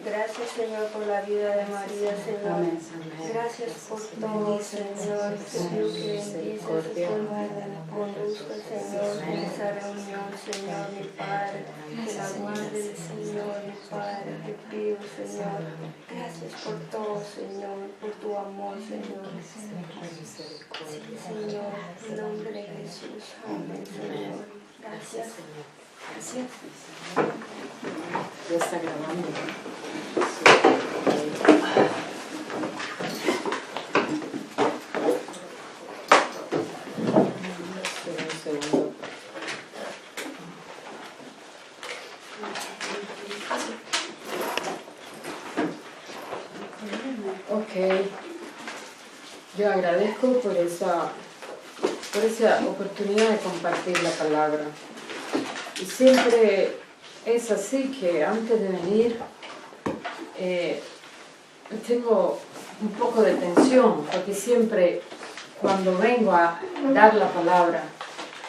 Gracias, Señor, por la vida de María, Señor. Amén. Gracias por todo, Señor. Pido que bendices, conduzca, Señor, en esa reunión, Señor, mi Padre. Que la guarde, Señor, mi Padre. Te pido, Señor. Gracias por todo, Señor, por tu amor, Señor. Sí, Señor, en nombre de Jesús. Amén, Señor. Gracias. Gracias. Ya está grabando. Un segundo. Ok. Yo agradezco por esa oportunidad de compartir la palabra. Y siempre es así que antes de venir tengo un poco de tensión, porque siempre cuando vengo a dar la palabra,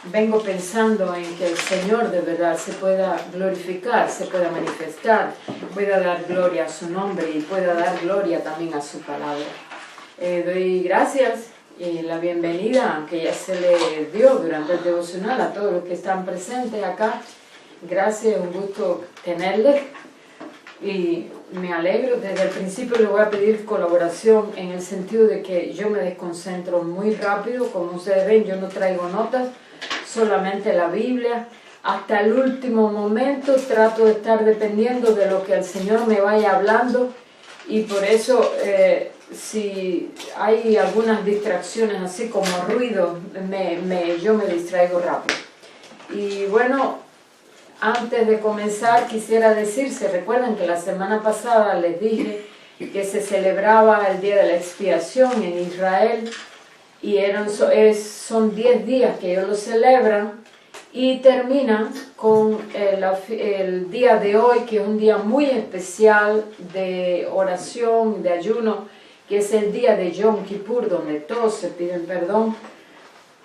vengo pensando en que el Señor de verdad se pueda glorificar, se pueda manifestar, pueda dar gloria a su nombre y pueda dar gloria también a su palabra. Doy gracias y la bienvenida que ya se le dio durante el devocional a todos los que están presentes acá. Gracias, un gusto tenerles y me alegro. Desde el principio les voy a pedir colaboración en el sentido de que yo me desconcentro muy rápido. Como ustedes ven, yo no traigo notas, solamente la Biblia. Hasta el último momento trato de estar dependiendo de lo que el Señor me vaya hablando, y por eso si hay algunas distracciones así como ruido, yo me distraigo rápido. Y bueno, antes de comenzar quisiera decir, ¿se recuerdan que la semana pasada les dije que se celebraba el Día de la Expiación en Israel? Y son 10 días que ellos lo celebran y terminan con el día de hoy, que es un día muy especial de oración, de ayuno, que es el día de Yom Kippur, donde todos se piden perdón,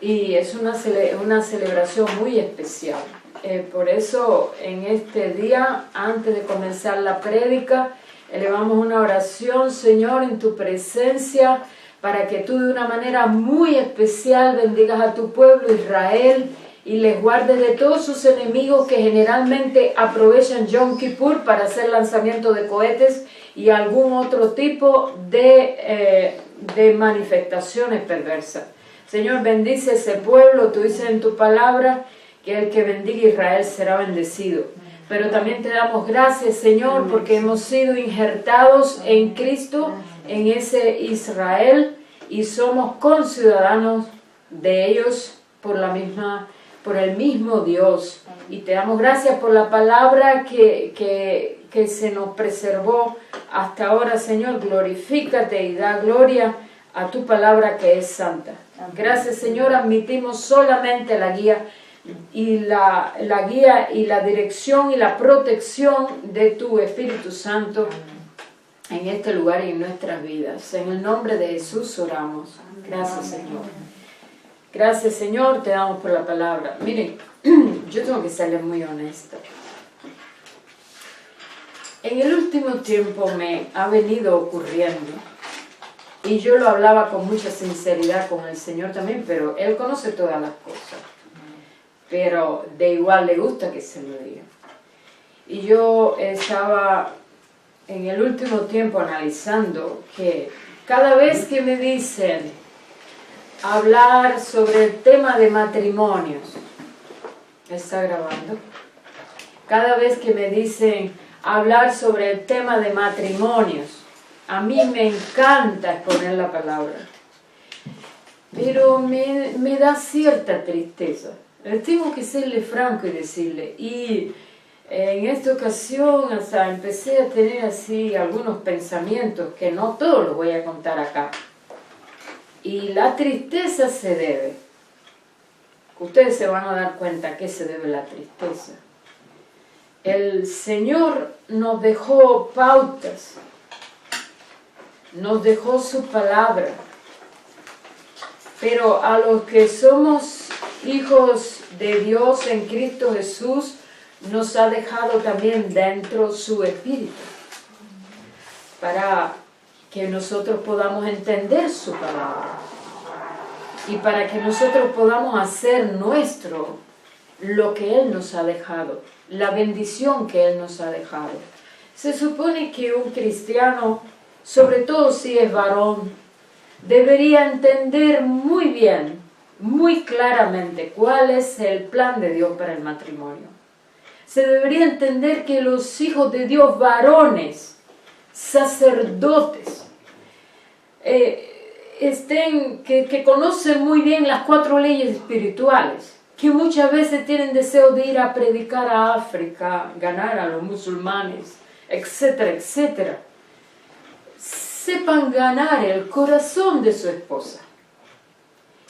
y es una celebración muy especial. Por eso en este día, antes de comenzar la prédica, elevamos una oración: Señor, en tu presencia, para que tú de una manera muy especial bendigas a tu pueblo Israel y les guardes de todos sus enemigos que generalmente aprovechan Yom Kippur para hacer lanzamiento de cohetes y algún otro tipo de manifestaciones perversas. Señor, bendice ese pueblo. Tú dices en tu palabra que el que bendiga a Israel será bendecido. Pero también te damos gracias, Señor, porque hemos sido injertados en Cristo, en ese Israel, y somos conciudadanos de ellos por el mismo Dios. Y te damos gracias por la palabra que se nos preservó hasta ahora, Señor. Glorifícate y da gloria a tu palabra que es santa. Gracias, Señor. Admitimos solamente la guía y la guía y la dirección y la protección de tu Espíritu Santo en este lugar y en nuestras vidas. En el nombre de Jesús oramos. Gracias, Señor. Gracias, Señor, te damos por la palabra. Miren, yo tengo que serles muy honesta. En el último tiempo me ha venido ocurriendo, y yo lo hablaba con mucha sinceridad con el Señor también, pero Él conoce todas las cosas, pero de igual le gusta que se lo diga. Y yo estaba en el último tiempo analizando que cada vez que me dicen hablar sobre el tema de matrimonios, ¿está grabando? Cada vez que me dicen hablar sobre el tema de matrimonios, a mí me encanta exponer la palabra, pero me da cierta tristeza. Tengo que serle franco y decirle, y en esta ocasión hasta empecé a tener así algunos pensamientos que no todos los voy a contar acá. Y la tristeza se debe, ustedes se van a dar cuenta a qué se debe la tristeza. El Señor nos dejó pautas, nos dejó su palabra, pero a los que somos hijos de Dios en Cristo Jesús, nos ha dejado también dentro su Espíritu. para que nosotros podamos entender su palabra y para que nosotros podamos hacer nuestro lo que Él nos ha dejado, la bendición que Él nos ha dejado. Se supone que un cristiano, sobre todo si es varón, debería entender muy bien, muy claramente cuál es el plan de Dios para el matrimonio. Se debería entender que los hijos de Dios, varones, sacerdotes, que conocen muy bien las 4 leyes espirituales, que muchas veces tienen deseo de ir a predicar a África, ganar a los musulmanes, etcétera, etcétera, sepan ganar el corazón de su esposa.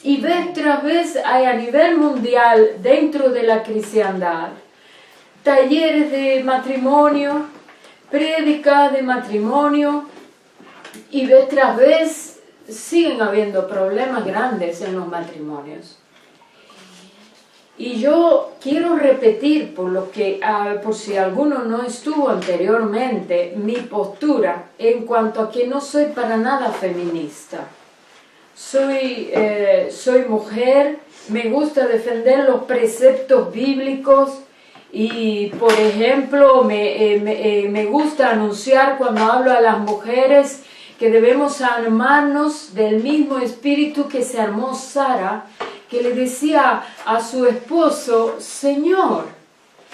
Y vez tras vez hay a nivel mundial, dentro de la cristiandad, talleres de matrimonio, prédicas de matrimonio, y vez tras vez siguen habiendo problemas grandes en los matrimonios. Y yo quiero repetir, por si alguno no estuvo anteriormente, mi postura en cuanto a que no soy para nada feminista. Soy mujer, me gusta defender los preceptos bíblicos y, por ejemplo, me gusta anunciar cuando hablo a las mujeres que debemos armarnos del mismo espíritu que se armó Sara, que le decía a su esposo, Señor,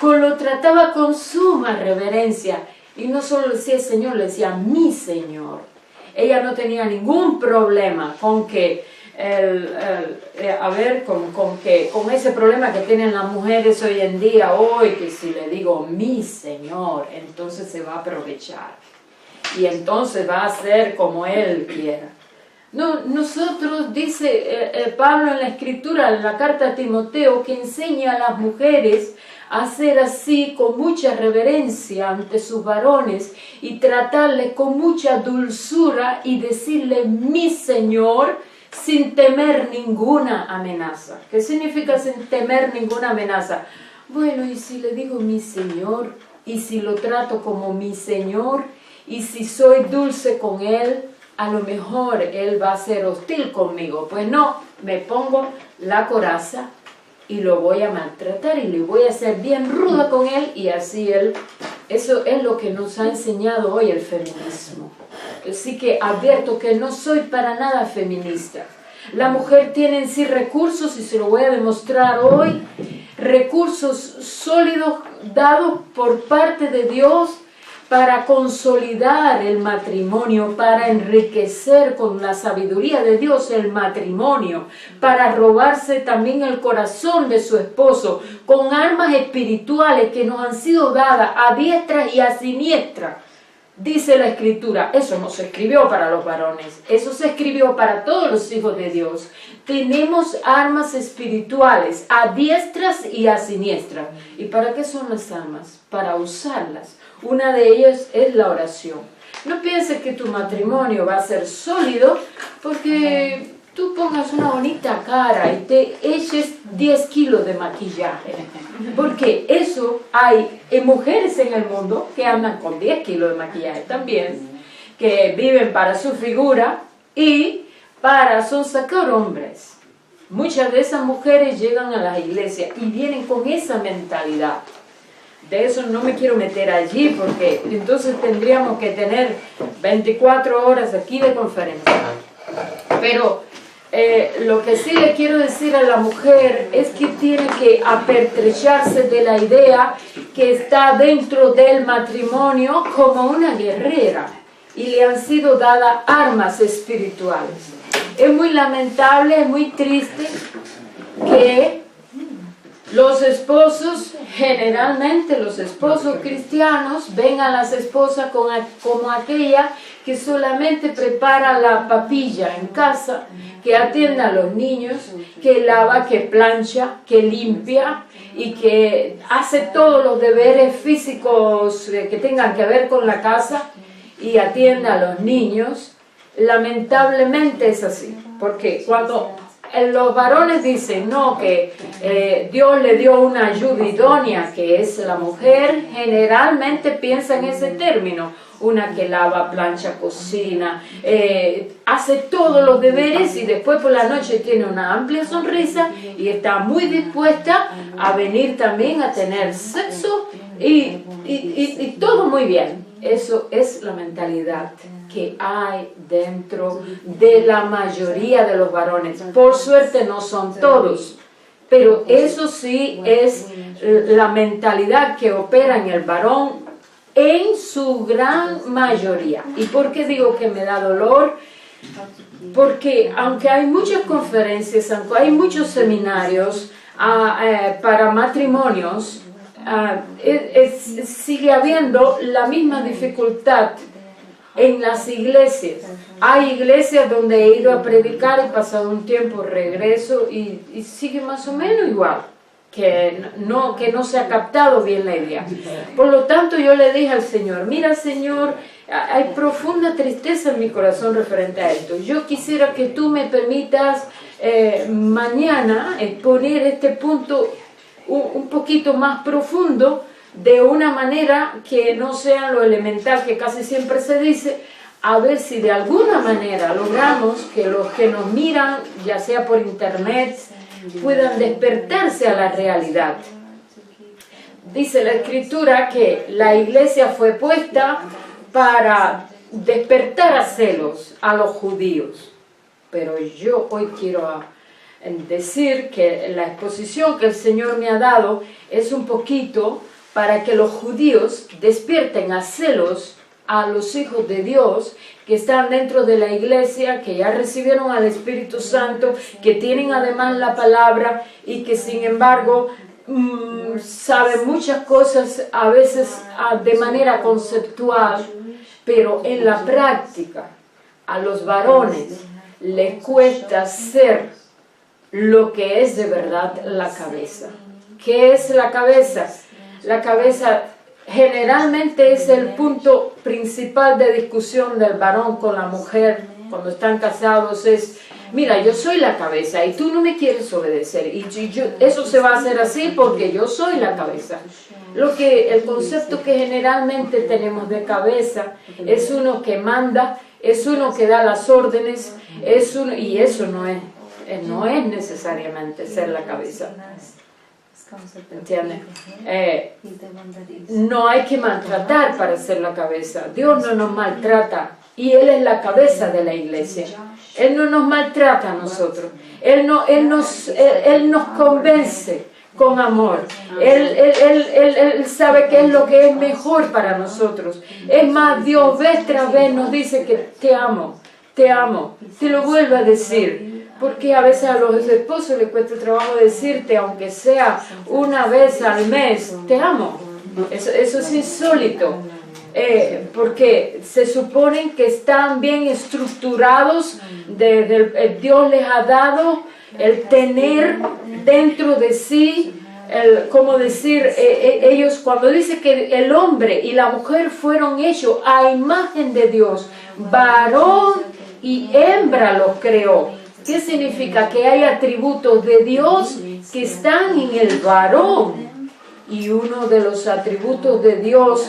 lo trataba con suma reverencia, y no solo le decía Señor, le decía mi Señor. Ella no tenía ningún problema con que, con ese problema que tienen las mujeres hoy en día, que si le digo mi Señor, entonces se va a aprovechar, y entonces va a hacer como Él quiera. No, nosotros, dice Pablo en la Escritura, en la carta a Timoteo, que enseña a las mujeres a ser así con mucha reverencia ante sus varones y tratarles con mucha dulzura y decirle mi Señor sin temer ninguna amenaza. ¿Qué significa sin temer ninguna amenaza? Bueno, y si le digo mi Señor, y si lo trato como mi Señor, y si soy dulce con Él, a lo mejor Él va a ser hostil conmigo. Pues no, me pongo la coraza y lo voy a maltratar y le voy a hacer bien ruda con Él, y así Él. Eso es lo que nos ha enseñado hoy el feminismo. Así que advierto que no soy para nada feminista. La mujer tiene en sí recursos, y se lo voy a demostrar hoy, recursos sólidos dados por parte de Dios para consolidar el matrimonio, para enriquecer con la sabiduría de Dios el matrimonio, para robarse también el corazón de su esposo, con armas espirituales que nos han sido dadas a diestra y a siniestra. Dice la Escritura, eso no se escribió para los varones, eso se escribió para todos los hijos de Dios. Tenemos armas espirituales a diestras y a siniestras. ¿Y para qué son las armas? Para usarlas. Una de ellas es la oración. No pienses que tu matrimonio va a ser sólido porque tú pongas una bonita cara y te eches 10 kilos de maquillaje. Porque eso hay mujeres en el mundo que andan con 10 kilos de maquillaje también, que viven para su figura y para sonsacar hombres. Muchas de esas mujeres llegan a las iglesias y vienen con esa mentalidad. De eso no me quiero meter allí, porque entonces tendríamos que tener 24 horas aquí de conferencia. Pero lo que sí le quiero decir a la mujer es que tiene que apertrecharse de la idea que está dentro del matrimonio como una guerrera, y le han sido dadas armas espirituales. Es muy lamentable, es muy triste que los esposos, generalmente los esposos cristianos, ven a las esposas como aquella que solamente prepara la papilla en casa, que atiende a los niños, que lava, que plancha, que limpia y que hace todos los deberes físicos que tengan que ver con la casa y atiende a los niños. Lamentablemente es así, porque cuando los varones dicen, no, que Dios le dio una ayuda idónea, que es la mujer, generalmente piensa en ese término, una que lava, plancha, cocina, hace todos los deberes y después por la noche tiene una amplia sonrisa y está muy dispuesta a venir también a tener sexo y todo muy bien. Eso es la mentalidad que hay dentro de la mayoría de los varones. Por suerte no son todos, pero eso sí es la mentalidad que opera en el varón en su gran mayoría. ¿Y por qué digo que me da dolor? Porque aunque hay muchas conferencias, aunque hay muchos seminarios para matrimonios, sigue habiendo la misma dificultad en las iglesias. Hay iglesias donde he ido a predicar y pasado un tiempo regreso y sigue más o menos igual, que no se ha captado bien la idea. Por lo tanto yo le dije al Señor, mira Señor, hay profunda tristeza en mi corazón referente a esto. Yo quisiera que tú me permitas mañana exponer este punto un poquito más profundo, de una manera que no sea lo elemental que casi siempre se dice, a ver si de alguna manera logramos que los que nos miran, ya sea por internet, puedan despertarse a la realidad. Dice la Escritura que la iglesia fue puesta para despertar a celos a los judíos, pero yo hoy quiero decir que la exposición que el Señor me ha dado es un poquito para que los judíos despierten a celos a los hijos de Dios que están dentro de la iglesia, que ya recibieron al Espíritu Santo, que tienen además la palabra y que sin embargo saben muchas cosas a veces de manera conceptual, pero en la práctica a los varones les cuesta ser lo que es de verdad la cabeza. ¿Qué es la cabeza? La cabeza generalmente es el punto principal de discusión del varón con la mujer cuando están casados. Es, mira, yo soy la cabeza y tú no me quieres obedecer y eso se va a hacer así porque yo soy la cabeza. El concepto que generalmente tenemos de cabeza es uno que manda, es uno que da las órdenes, y eso no es necesariamente ser la cabeza. ¿Entiendes? No hay que maltratar para ser la cabeza. Dios no nos maltrata y Él es la cabeza de la iglesia. Él no nos maltrata a nosotros. Él nos convence con amor. Él sabe qué es lo que es mejor para nosotros. Es más, Dios vez tras vez nos dice que te amo, te lo vuelvo a decir. Porque a veces a los esposos les cuesta trabajo decirte, aunque sea una vez al mes, te amo. Eso es insólito. Porque se suponen que están bien estructurados, Dios les ha dado el tener dentro de sí, como decir, ellos cuando dice que el hombre y la mujer fueron hechos a imagen de Dios, varón y hembra los creó. ¿Qué significa? Que hay atributos de Dios que están en el varón. Y uno de los atributos de Dios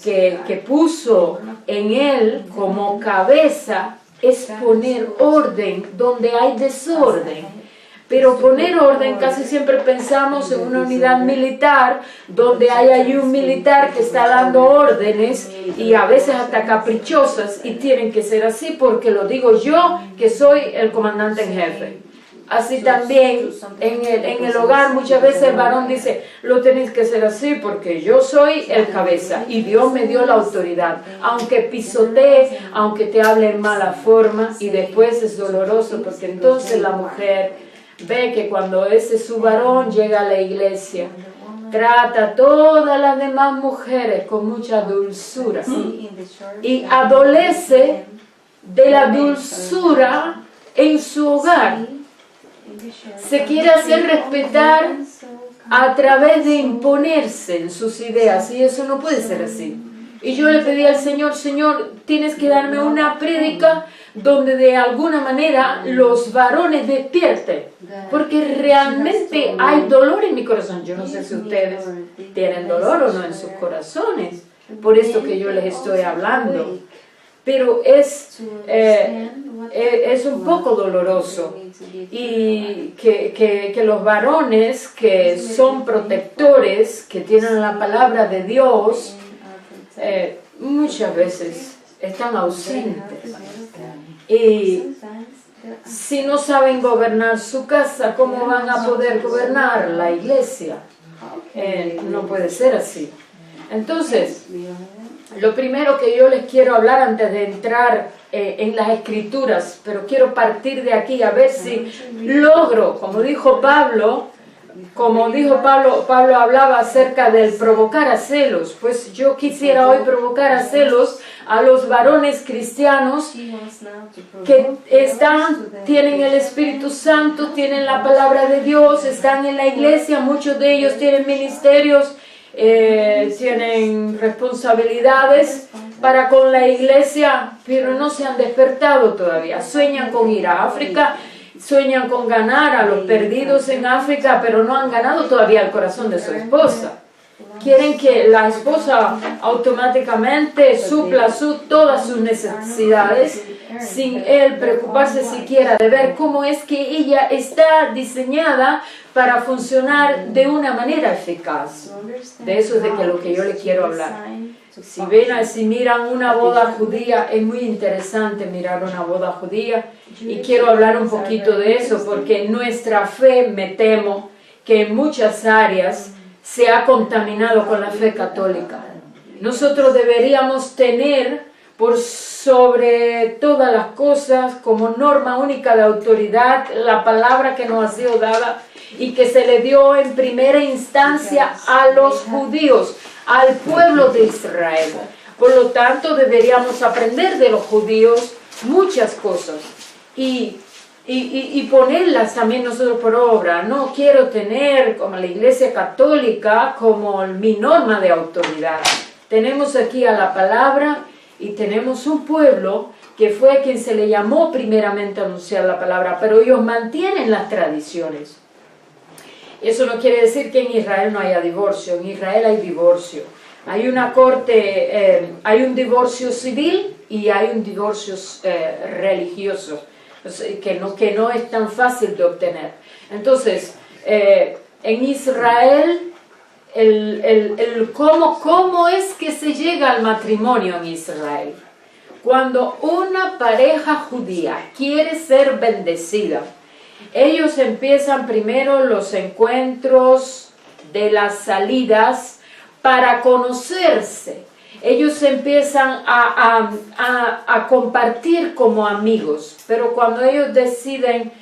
que puso en él como cabeza es poner orden donde hay desorden. Pero poner orden, casi siempre pensamos en una unidad militar, donde hay ahí un militar que está dando órdenes y a veces hasta caprichosas y tienen que ser así porque lo digo yo que soy el comandante en jefe. Así también en el hogar muchas veces el varón dice, lo tenéis que hacer así porque yo soy el cabeza y Dios me dio la autoridad. Aunque pisotee, aunque te hable en mala forma y después es doloroso porque entonces la mujer ve que cuando ese su varón llega a la iglesia, trata a todas las demás mujeres con mucha dulzura y adolece de la dulzura en su hogar. Se quiere hacer respetar a través de imponerse en sus ideas y eso no puede ser así. Y yo le pedí al Señor, Señor, tienes que darme una prédica donde de alguna manera los varones despierten, porque realmente hay dolor en mi corazón. Yo no sé si ustedes tienen dolor o no en sus corazones, por esto que yo les estoy hablando, pero es un poco doloroso, y que los varones que son protectores, que tienen la palabra de Dios, muchas veces están ausentes. Y si no saben gobernar su casa, ¿cómo van a poder gobernar la iglesia? No puede ser así. Entonces, lo primero que yo les quiero hablar antes de entrar en las escrituras, pero quiero partir de aquí a ver si logro, como dijo Pablo, Pablo hablaba acerca del provocar a celos. Pues yo quisiera hoy provocar a celos a los varones cristianos que tienen el Espíritu Santo, tienen la palabra de Dios, están en la iglesia, muchos de ellos tienen ministerios, tienen responsabilidades para con la iglesia, pero no se han despertado todavía. Sueñan con ir a África, sueñan con ganar a los perdidos en África, pero no han ganado todavía el corazón de su esposa. Quieren que la esposa automáticamente supla todas sus necesidades sin él preocuparse siquiera de ver cómo es que ella está diseñada para funcionar de una manera eficaz. De eso es de lo que yo le quiero hablar. Si miran una boda judía, es muy interesante mirar una boda judía, y quiero hablar un poquito de eso, porque nuestra fe, me temo, que en muchas áreas se ha contaminado con la fe católica. Nosotros deberíamos tener por sobre todas las cosas como norma única de autoridad la palabra que nos ha sido dada y que se le dio en primera instancia a los judíos, al pueblo de Israel. Por lo tanto, deberíamos aprender de los judíos muchas cosas y ponerlas también nosotros por obra. No quiero tener como la Iglesia Católica como mi norma de autoridad. Tenemos aquí a la palabra y tenemos un pueblo que fue a quien se le llamó primeramente a anunciar la palabra, pero ellos mantienen las tradiciones. Eso no quiere decir que en Israel no haya divorcio. En Israel hay divorcio. Hay una corte, hay un divorcio civil y hay un divorcio religioso, que no es tan fácil de obtener. Entonces, en Israel, ¿cómo es que se llega al matrimonio en Israel? Cuando una pareja judía quiere ser bendecida, ellos empiezan primero los encuentros de las salidas para conocerse. Ellos empiezan a compartir como amigos, pero cuando ellos deciden,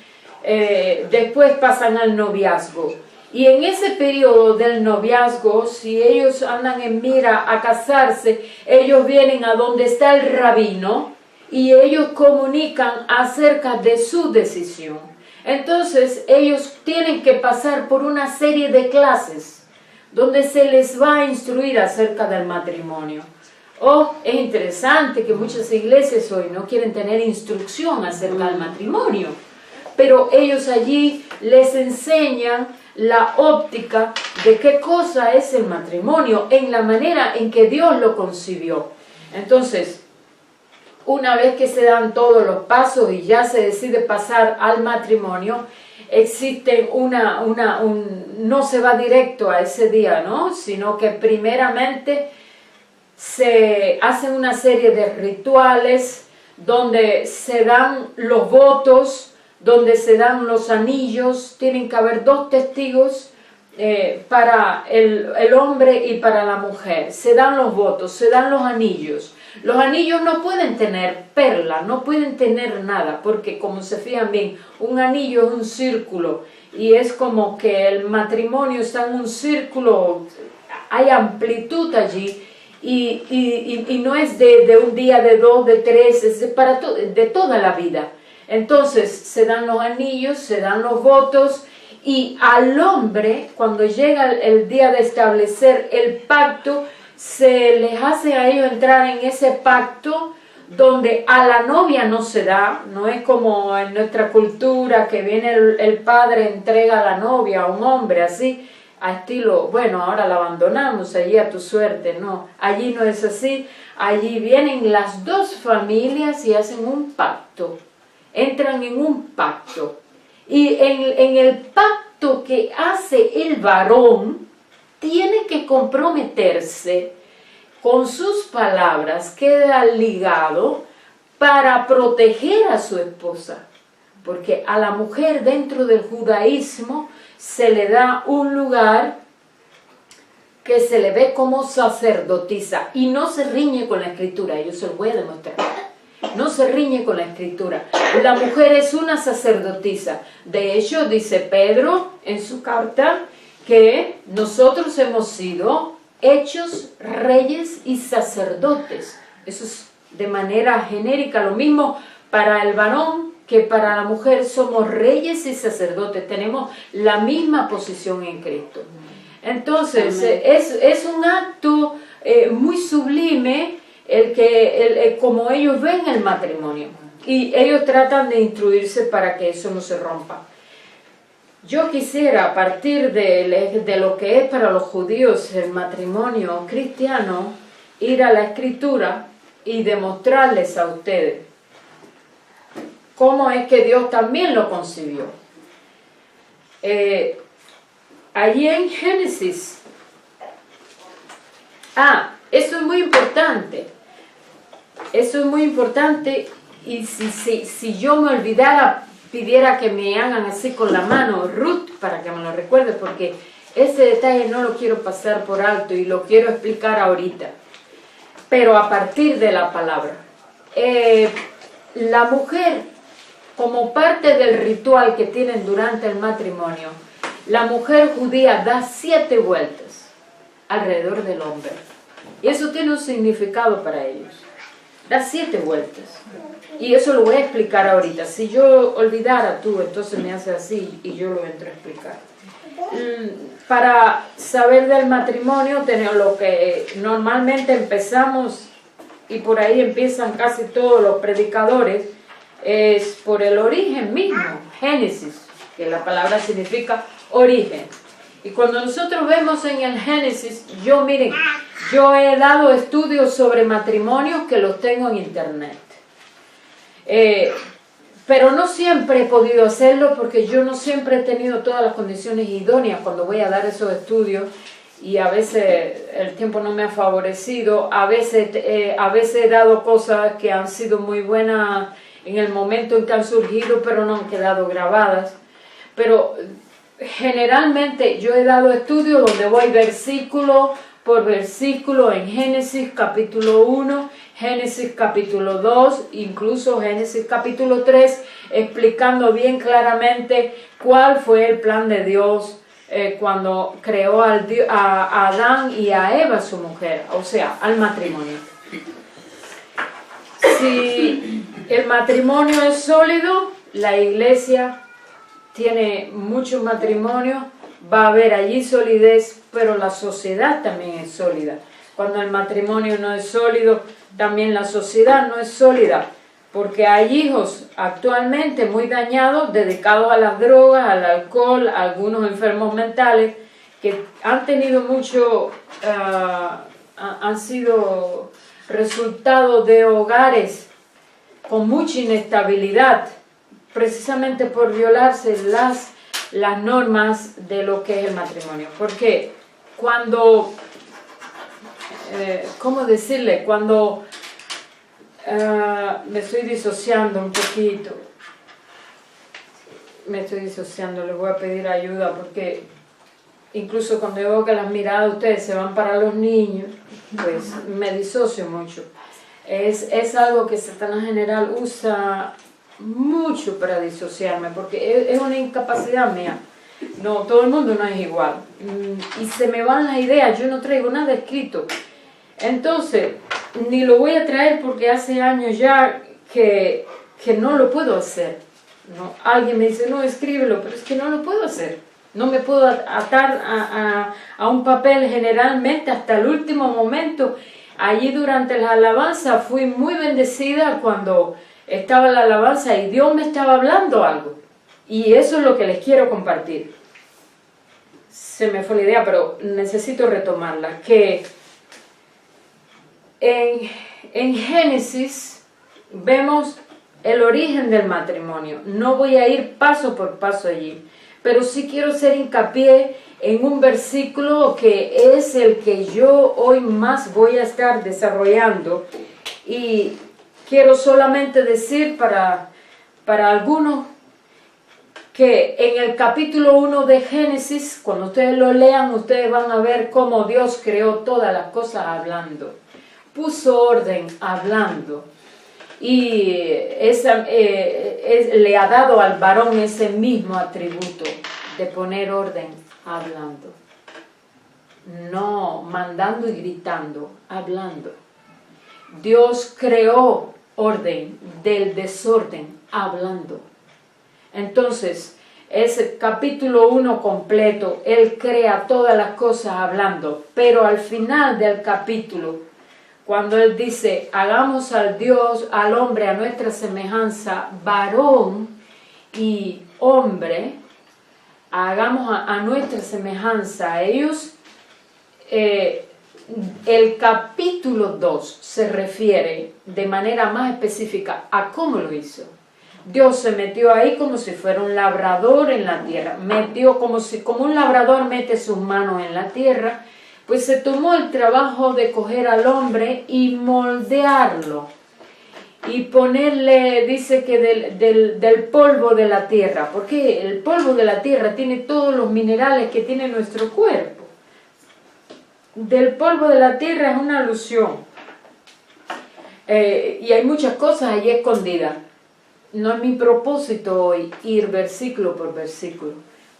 después pasan al noviazgo. Y en ese periodo del noviazgo, si ellos andan en mira a casarse, ellos vienen a donde está el rabino y ellos comunican acerca de su decisión. Entonces ellos tienen que pasar por una serie de clases donde se les va a instruir acerca del matrimonio. Es interesante que muchas iglesias hoy no quieren tener instrucción acerca del matrimonio, pero ellos allí les enseñan la óptica de qué cosa es el matrimonio en la manera en que Dios lo concibió. Entonces, una vez que se dan todos los pasos y ya se decide pasar al matrimonio, existe no se va directo a ese día, ¿no? Sino que primeramente se hacen una serie de rituales donde se dan los votos, donde se dan los anillos. Tienen que haber 2 testigos para el hombre y para la mujer. Se dan los votos, se dan los anillos. Los anillos no pueden tener perla, no pueden tener nada, porque como se fijan bien, un anillo es un círculo y es como que el matrimonio está en un círculo, hay amplitud allí y no es de un día, de 2, de 3, es de toda la vida. Entonces se dan los anillos, se dan los votos y al hombre, cuando llega el día de establecer el pacto, se les hace a ellos entrar en ese pacto donde a la novia no se da, no es como en nuestra cultura que viene el padre, entrega a la novia a un hombre así, a estilo, bueno, ahora la abandonamos, allí a tu suerte, no, allí no es así, allí vienen las dos familias y hacen un pacto, entran en un pacto, y en el pacto que hace el varón, tiene que comprometerse con sus palabras, queda ligado para proteger a su esposa, porque a la mujer dentro del judaísmo se le da un lugar que se le ve como sacerdotisa y no se riñe con la escritura, yo se lo voy a demostrar, no se riñe con la escritura, la mujer es una sacerdotisa, de hecho dice Pedro en su carta que nosotros hemos sido hechos reyes y sacerdotes, eso es de manera genérica, lo mismo para el varón que para la mujer, somos reyes y sacerdotes, tenemos la misma posición en Cristo. Entonces, es un acto muy sublime como ellos ven el matrimonio. Y ellos tratan de instruirse para que eso no se rompa. Yo quisiera, a partir de lo que es para los judíos el matrimonio cristiano, ir a la Escritura y demostrarles a ustedes cómo es que Dios también lo concibió. Allí en Génesis, eso es muy importante, y si yo me olvidara, pidiera que me hagan así con la mano, Ruth, para que me lo recuerde, porque ese detalle no lo quiero pasar por alto y lo quiero explicar ahorita, pero a partir de la palabra. La mujer, como parte del ritual que tienen durante el matrimonio, la mujer judía da 7 vueltas alrededor del hombre. Y eso tiene un significado para ellos. Da 7 vueltas. Y eso lo voy a explicar ahorita. Si yo olvidara tú, entonces me hace así y yo lo entro a explicar. Para saber del matrimonio, tenemos lo que normalmente empezamos, y por ahí empiezan casi todos los predicadores, es por el origen mismo, Génesis, que la palabra significa origen. Y cuando nosotros vemos en el Génesis, miren, yo he dado estudios sobre matrimonios que los tengo en internet. Pero no siempre he podido hacerlo porque yo no siempre he tenido todas las condiciones idóneas cuando voy a dar esos estudios, y a veces el tiempo no me ha favorecido, a veces he dado cosas que han sido muy buenas en el momento en que han surgido, pero no han quedado grabadas. Pero generalmente yo he dado estudios donde voy versículo por versículo en Génesis capítulo 1, Génesis capítulo 2, incluso Génesis capítulo 3, explicando bien claramente cuál fue el plan de Dios cuando creó a Adán y a Eva, su mujer, o sea, al matrimonio. Si el matrimonio es sólido, la iglesia tiene muchos matrimonios, va a haber allí solidez, pero la sociedad también es sólida. Cuando el matrimonio no es sólido, también la sociedad no es sólida, porque hay hijos actualmente muy dañados, dedicados a las drogas, al alcohol, a algunos enfermos mentales, que han tenido han sido resultado de hogares con mucha inestabilidad, precisamente por violarse las normas de lo que es el matrimonio. Porque cuando, ¿cómo decirle? Cuando me estoy disociando un poquito, les voy a pedir ayuda, porque incluso cuando veo que las miradas de ustedes se van para los niños, pues me disocio mucho. Es algo que Satanás general usa mucho para disociarme, porque es una incapacidad mía. No, todo el mundo no es igual. Y se me van las ideas, yo no traigo nada escrito. Entonces, ni lo voy a traer porque hace años ya que no lo puedo hacer. ¿No? Alguien me dice, no, escríbelo, pero es que no lo puedo hacer. No me puedo atar a un papel generalmente hasta el último momento. Allí durante la alabanza fui muy bendecida cuando estaba la alabanza y Dios me estaba hablando algo. Y eso es lo que les quiero compartir. Se me fue la idea, pero necesito retomarla. Que en Génesis vemos el origen del matrimonio. No voy a ir paso por paso allí, pero sí quiero hacer hincapié en un versículo que es el que yo hoy más voy a estar desarrollando, y quiero solamente decir para algunos que en el capítulo 1 de Génesis, cuando ustedes lo lean, ustedes van a ver cómo Dios creó todas las cosas hablando, puso orden hablando, y le ha dado al varón ese mismo atributo de poner orden hablando, no mandando y gritando, hablando. Dios creó orden del desorden hablando. Entonces, ese capítulo 1 completo, Él crea todas las cosas hablando, pero al final del capítulo, cuando Él dice, hagamos al hombre a nuestra semejanza, varón y hombre, hagamos a nuestra semejanza a ellos, el capítulo 2 se refiere de manera más específica a cómo lo hizo. Dios se metió ahí como si fuera un labrador en la tierra, como un labrador mete sus manos en la tierra, pues se tomó el trabajo de coger al hombre y moldearlo y ponerle, dice que del polvo de la tierra, porque el polvo de la tierra tiene todos los minerales que tiene nuestro cuerpo. Del polvo de la tierra es una alusión, y hay muchas cosas allí escondidas. No es mi propósito hoy ir versículo por versículo,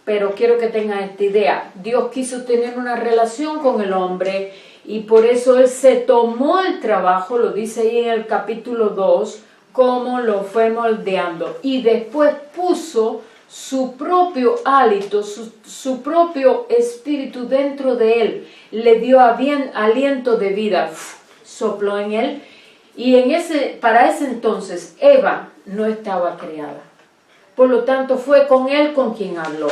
pero quiero que tengan esta idea. Dios quiso tener una relación con el hombre y por eso Él se tomó el trabajo, lo dice ahí en el capítulo 2, cómo lo fue moldeando, y después puso su propio hálito, su propio espíritu dentro de él, le dio aliento de vida, sopló en él, y para ese entonces Eva no estaba creada. Por lo tanto fue con él con quien habló,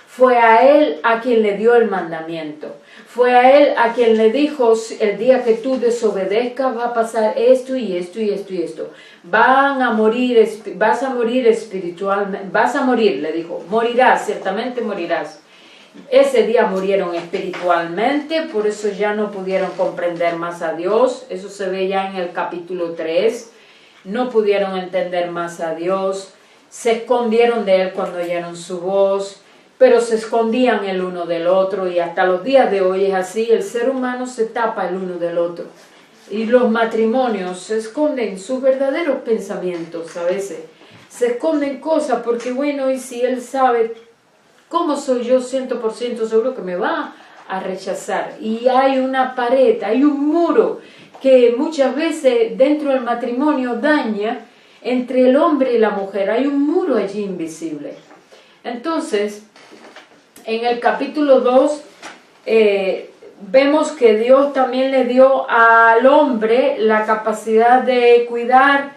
fue a él a quien le dio el mandamiento, fue a él a quien le dijo, el día que tú desobedezcas va a pasar esto y esto y esto y esto. Vas a morir espiritualmente, vas a morir, le dijo, morirás, ciertamente morirás. Ese día murieron espiritualmente, por eso ya no pudieron comprender más a Dios, eso se ve ya en el capítulo 3, no pudieron entender más a Dios, se escondieron de Él cuando oyeron su voz, pero se escondían el uno del otro, y hasta los días de hoy es así, el ser humano se tapa el uno del otro. Y los matrimonios se esconden sus verdaderos pensamientos a veces, se esconden cosas porque bueno, y si él sabe cómo soy yo 100% seguro que me va a rechazar. Y hay una pared, hay un muro que muchas veces dentro del matrimonio daña entre el hombre y la mujer, hay un muro allí invisible. Entonces, en el capítulo 2, vemos que Dios también le dio al hombre la capacidad de cuidar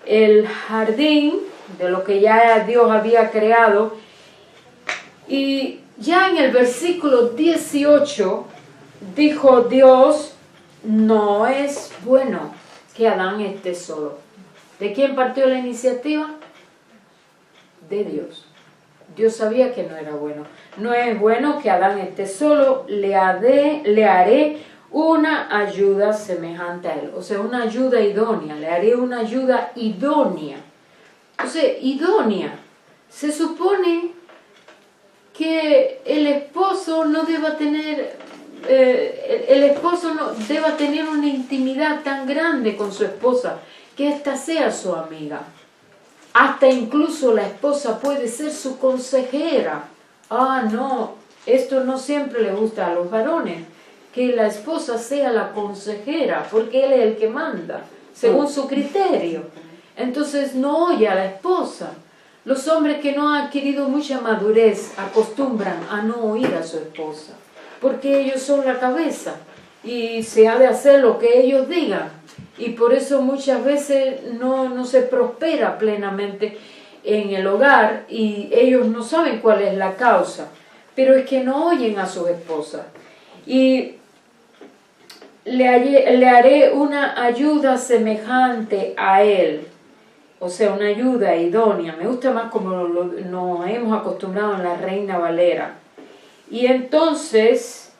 el jardín, de lo que ya Dios había creado. Y ya en el versículo 18, dijo Dios, no es bueno que Adán esté solo. ¿De quién partió la iniciativa? De Dios. Dios sabía que no era bueno. No es bueno que Adán esté solo, le haré una ayuda semejante a él. O sea, una ayuda idónea, le haré una ayuda idónea. O sea, idónea. Se supone que el esposo no deba tener, una intimidad tan grande con su esposa, que ésta sea su amiga. Hasta incluso la esposa puede ser su consejera. Ah, no, esto no siempre le gusta a los varones, que la esposa sea la consejera, porque él es el que manda, según su criterio. Entonces no oye a la esposa, Los hombres que no han adquirido mucha madurez acostumbran a no oír a su esposa, porque ellos son la cabeza y se ha de hacer lo que ellos digan. Y por eso muchas veces no se prospera plenamente en el hogar y ellos no saben cuál es la causa, pero es que no oyen a sus esposas. Y le haré una ayuda semejante a él, o sea, una ayuda idónea. Me gusta más como nos hemos acostumbrado en la Reina Valera. Y entonces,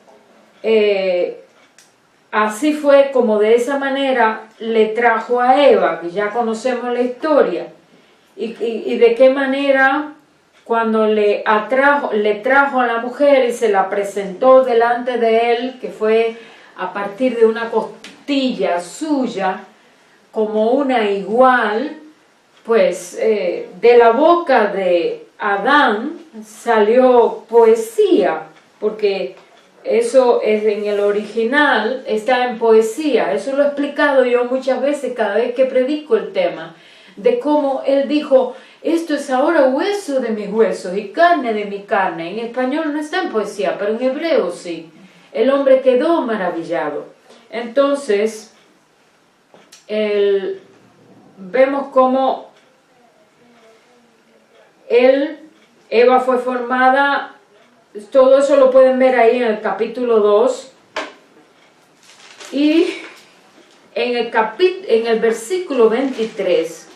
así fue como de esa manera le trajo a Eva, que ya conocemos la historia. Y de qué manera cuando le trajo a la mujer y se la presentó delante de él, que fue a partir de una costilla suya, como una igual, pues de la boca de Adán salió poesía, porque eso es en el original, está en poesía. Eso lo he explicado yo muchas veces cada vez que predico el tema, de cómo él dijo, esto es ahora hueso de mis huesos y carne de mi carne. En español no está en poesía, pero en hebreo sí. El hombre quedó maravillado. Entonces, vemos cómo Eva fue formada. Todo eso lo pueden ver ahí en el capítulo 2. Y en el versículo 23,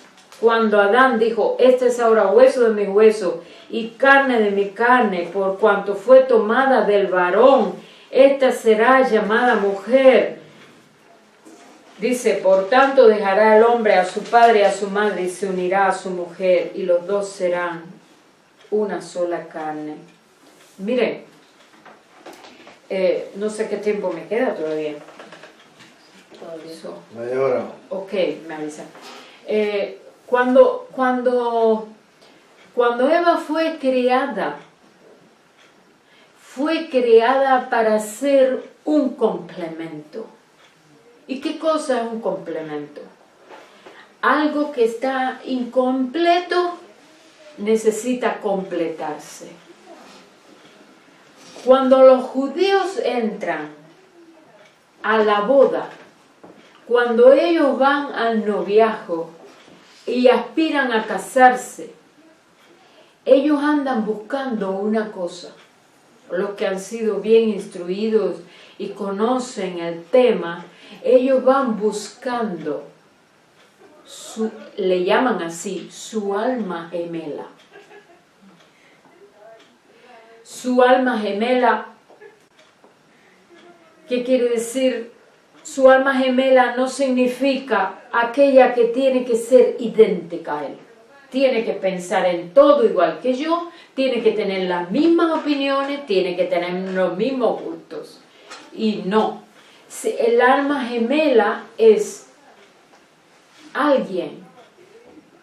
cuando Adán dijo, este es ahora hueso de mi hueso y carne de mi carne, por cuanto fue tomada del varón, esta será llamada mujer. Dice, por tanto dejará el hombre a su padre y a su madre y se unirá a su mujer y los dos serán una sola carne. Miren, no sé qué tiempo me queda todavía. Media hora. Ok, me avisa. Cuando Eva fue creada para ser un complemento. ¿Y qué cosa es un complemento? Algo que está incompleto necesita completarse. Cuando los judíos entran a la boda, cuando ellos van al noviazgo y aspiran a casarse, ellos andan buscando una cosa. Los que han sido bien instruidos y conocen el tema, ellos van buscando, le llaman así, su alma gemela. Su alma gemela, ¿qué quiere decir? Su alma gemela no significa aquella que tiene que ser idéntica a él. Tiene que pensar en todo igual que yo, tiene que tener las mismas opiniones, tiene que tener los mismos gustos. Y no, el alma gemela es alguien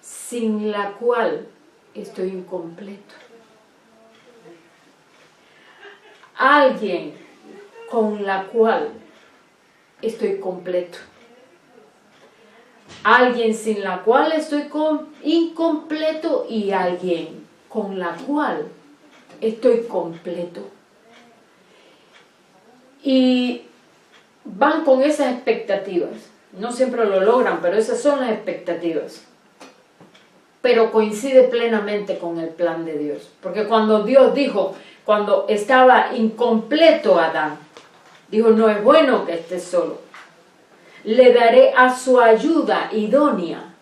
sin la cual estoy incompleto. Alguien con la cual estoy completo. Alguien sin la cual estoy incompleto y alguien con la cual estoy completo. Y van con esas expectativas. No siempre lo logran, pero esas son las expectativas. Pero coincide plenamente con el plan de Dios. Porque cuando Dios dijo, cuando estaba incompleto Adán, dijo, no es bueno que esté solo. Le daré a su ayuda idónea.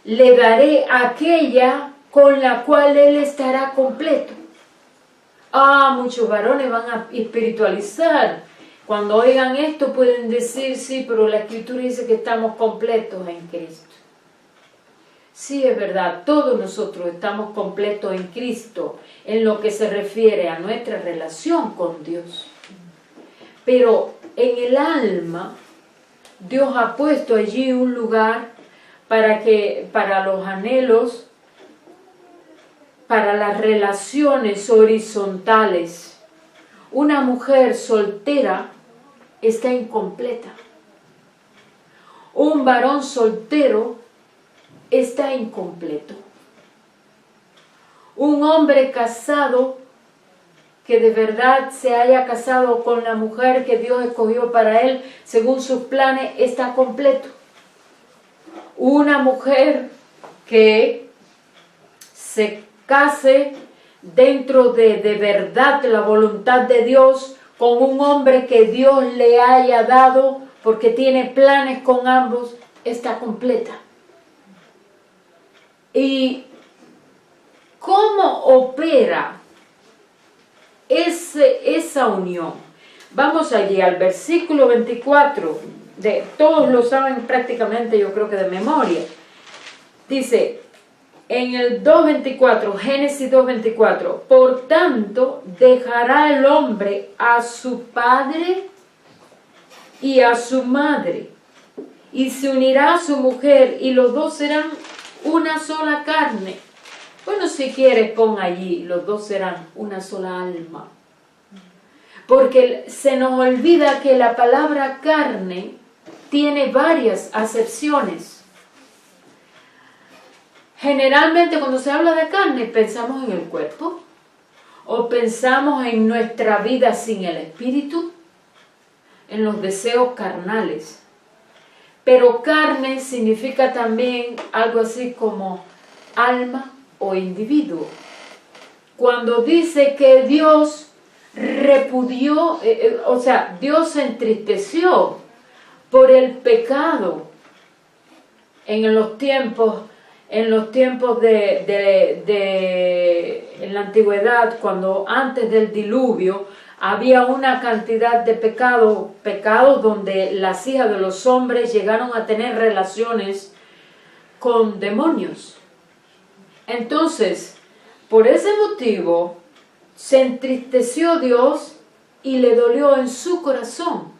Le daré aquella con la cual él estará completo. Muchos varones van a espiritualizar. Cuando oigan esto pueden decir, sí, pero la Escritura dice que estamos completos en Cristo. Sí, es verdad, todos nosotros estamos completos en Cristo en lo que se refiere a nuestra relación con Dios. Pero en el alma, Dios ha puesto allí un lugar para los anhelos, para las relaciones horizontales. Una mujer soltera está incompleta. Un varón soltero está incompleto. Un hombre casado que de verdad se haya casado con la mujer que Dios escogió para él según sus planes está completo. Una mujer que se case dentro de verdad la voluntad de Dios con un hombre que Dios le haya dado porque tiene planes con ambos, está completa. ¿Y cómo opera esa unión? Vamos allí al versículo 24, todos lo saben prácticamente, yo creo que de memoria. Dice en el 2.24, Génesis 2.24, por tanto dejará el hombre a su padre y a su madre, y se unirá a su mujer, y los dos serán una sola carne. Bueno, si quieres pon allí, los dos serán una sola alma. Porque se nos olvida que la palabra carne tiene varias acepciones. Generalmente cuando se habla de carne pensamos en el cuerpo, o pensamos en nuestra vida sin el espíritu, en los deseos carnales. Pero carne significa también algo así como alma o individuo. Cuando dice que Dios repudió, Dios se entristeció por el pecado en los tiempos en la antigüedad, cuando antes del diluvio había una cantidad de pecados donde las hijas de los hombres llegaron a tener relaciones con demonios. Entonces, por ese motivo, se entristeció Dios y le dolió en su corazón.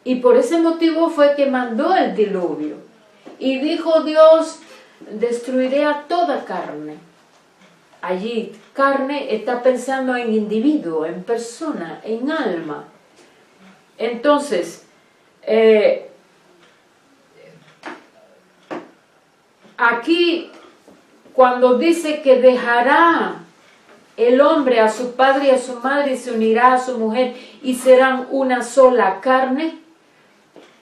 Y por ese motivo fue que mandó el diluvio. Y dijo Dios, destruiré a toda carne. Allí, carne está pensando en individuo, en persona, en alma. Entonces, aquí, cuando dice que dejará el hombre a su padre y a su madre y se unirá a su mujer y serán una sola carne,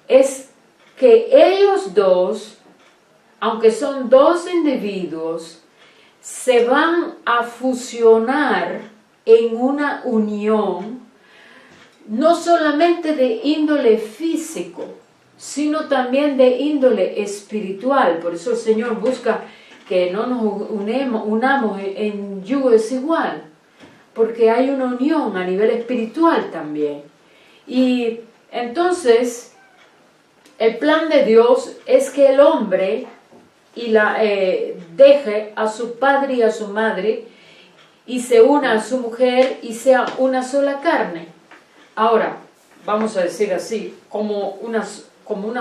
es que ellos dos, aunque son dos individuos, se van a fusionar en una unión, no solamente de índole físico, sino también de índole espiritual. Por eso el Señor busca que no nos unamos en yugo desigual, porque hay una unión a nivel espiritual también. Y entonces, el plan de Dios es que el hombre deje a su padre y a su madre y se una a su mujer y sea una sola carne. Ahora, vamos a decir así, como una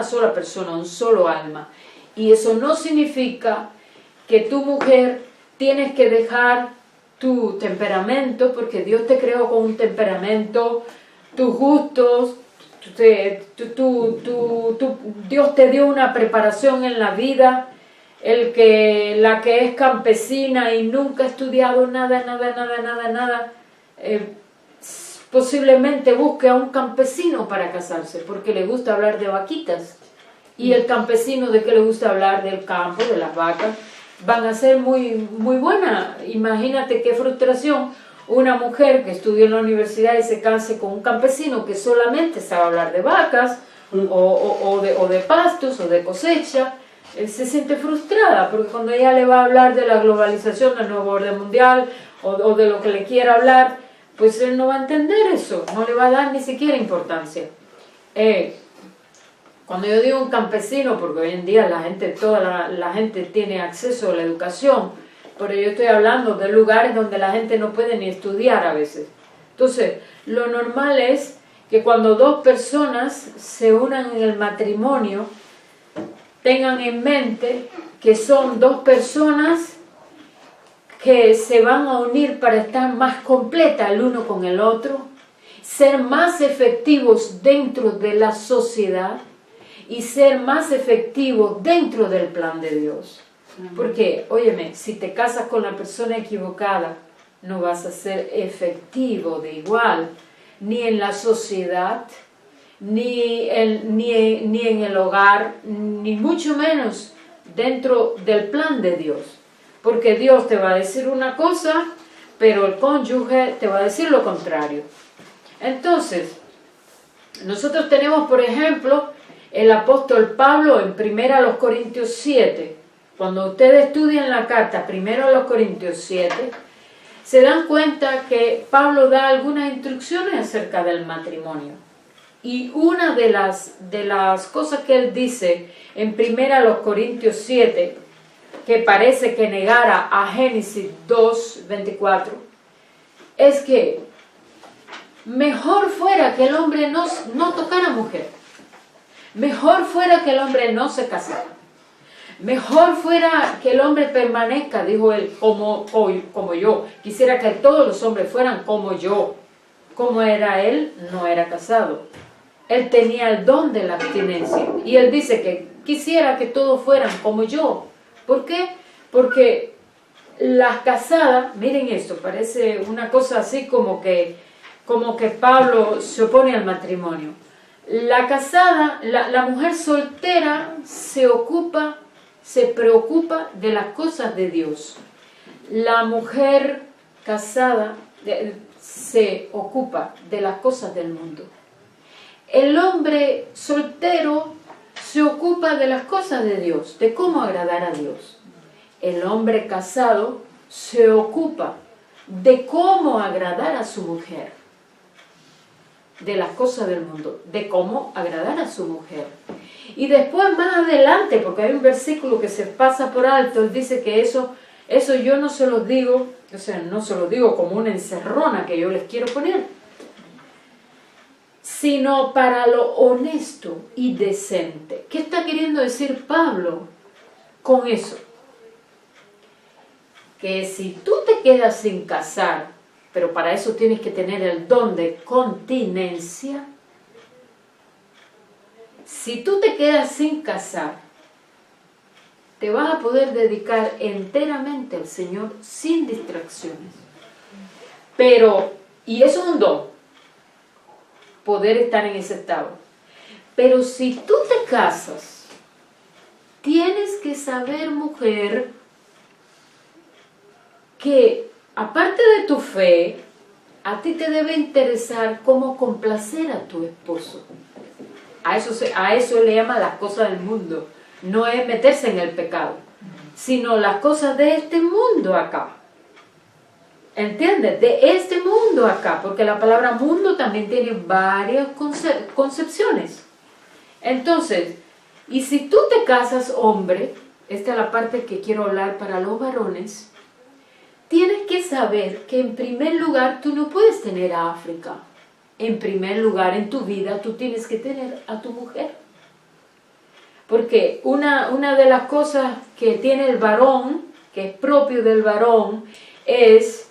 sola persona, un solo alma. Y eso no significa que tu mujer tienes que dejar tu temperamento, porque Dios te creó con un temperamento, tus gustos, Dios te dio una preparación en la vida. La que es campesina y nunca ha estudiado nada, posiblemente busque a un campesino para casarse, porque le gusta hablar de vaquitas. Y el campesino, ¿de qué le gusta hablar? Del campo, de las vacas. Van a ser muy, muy buenas. Imagínate qué frustración una mujer que estudió en la universidad y se case con un campesino que solamente sabe hablar de vacas, o de pastos, o de cosecha. Se siente frustrada, porque cuando ella le va a hablar de la globalización, del nuevo orden mundial, o de lo que le quiera hablar, pues él no va a entender eso, no le va a dar ni siquiera importancia. Cuando yo digo un campesino, porque hoy en día toda la gente tiene acceso a la educación, pero yo estoy hablando de lugares donde la gente no puede ni estudiar a veces. Entonces, lo normal es que cuando dos personas se unan en el matrimonio, tengan en mente que son dos personas que se van a unir para estar más completa el uno con el otro, ser más efectivos dentro de la sociedad y ser más efectivos dentro del plan de Dios. Porque, óyeme, si te casas con la persona equivocada, no vas a ser efectivo de igual, ni en la sociedad, ni en el hogar, ni mucho menos dentro del plan de Dios. Porque Dios te va a decir una cosa, pero el cónyuge te va a decir lo contrario. Entonces, nosotros tenemos, por ejemplo, el apóstol Pablo en 1 Corintios 7. Cuando ustedes estudian la carta 1 Corintios 7, se dan cuenta que Pablo da algunas instrucciones acerca del matrimonio. Y una de las cosas que él dice en 1 Corintios 7, que parece que negara a Génesis 2:24, es que mejor fuera que el hombre no tocara mujer. Mejor fuera que el hombre no se casara. Mejor fuera que el hombre permanezca, dijo él, como yo. Quisiera que todos los hombres fueran como yo. Como era él, no era casado. Él tenía el don de la abstinencia. Y él dice que quisiera que todos fueran como yo. ¿Por qué? Porque las casadas, miren esto, parece una cosa así como que Pablo se opone al matrimonio. La casada, la mujer soltera se preocupa de las cosas de Dios. La mujer casada se ocupa de las cosas del mundo. El hombre soltero se ocupa de las cosas de Dios, de cómo agradar a Dios. El hombre casado se ocupa de cómo agradar a su mujer, de las cosas del mundo, de cómo agradar a su mujer. Y después más adelante, porque hay un versículo que se pasa por alto, él dice que eso yo no se los digo, o sea, no se los digo como una encerrona que yo les quiero poner, sino para lo honesto y decente. ¿Qué está queriendo decir Pablo con eso? Que si tú te quedas sin casar, pero para eso tienes que tener el don de continencia, si tú te quedas sin casar, te vas a poder dedicar enteramente al Señor sin distracciones. Pero, y eso es un don, poder estar en ese estado. Pero si tú te casas, tienes que saber, mujer, que aparte de tu fe, a ti te debe interesar cómo complacer a tu esposo. A eso le llama las cosas del mundo. No es meterse en el pecado, sino las cosas de este mundo acá. ¿Entiendes? De este mundo acá, porque la palabra mundo también tiene varias concepciones. Entonces, y si tú te casas, hombre, esta es la parte que quiero hablar para los varones, tienes que saber que en primer lugar tú no puedes tener a África. En primer lugar en tu vida tú tienes que tener a tu mujer. Porque una de las cosas que tiene el varón, que es propio del varón, es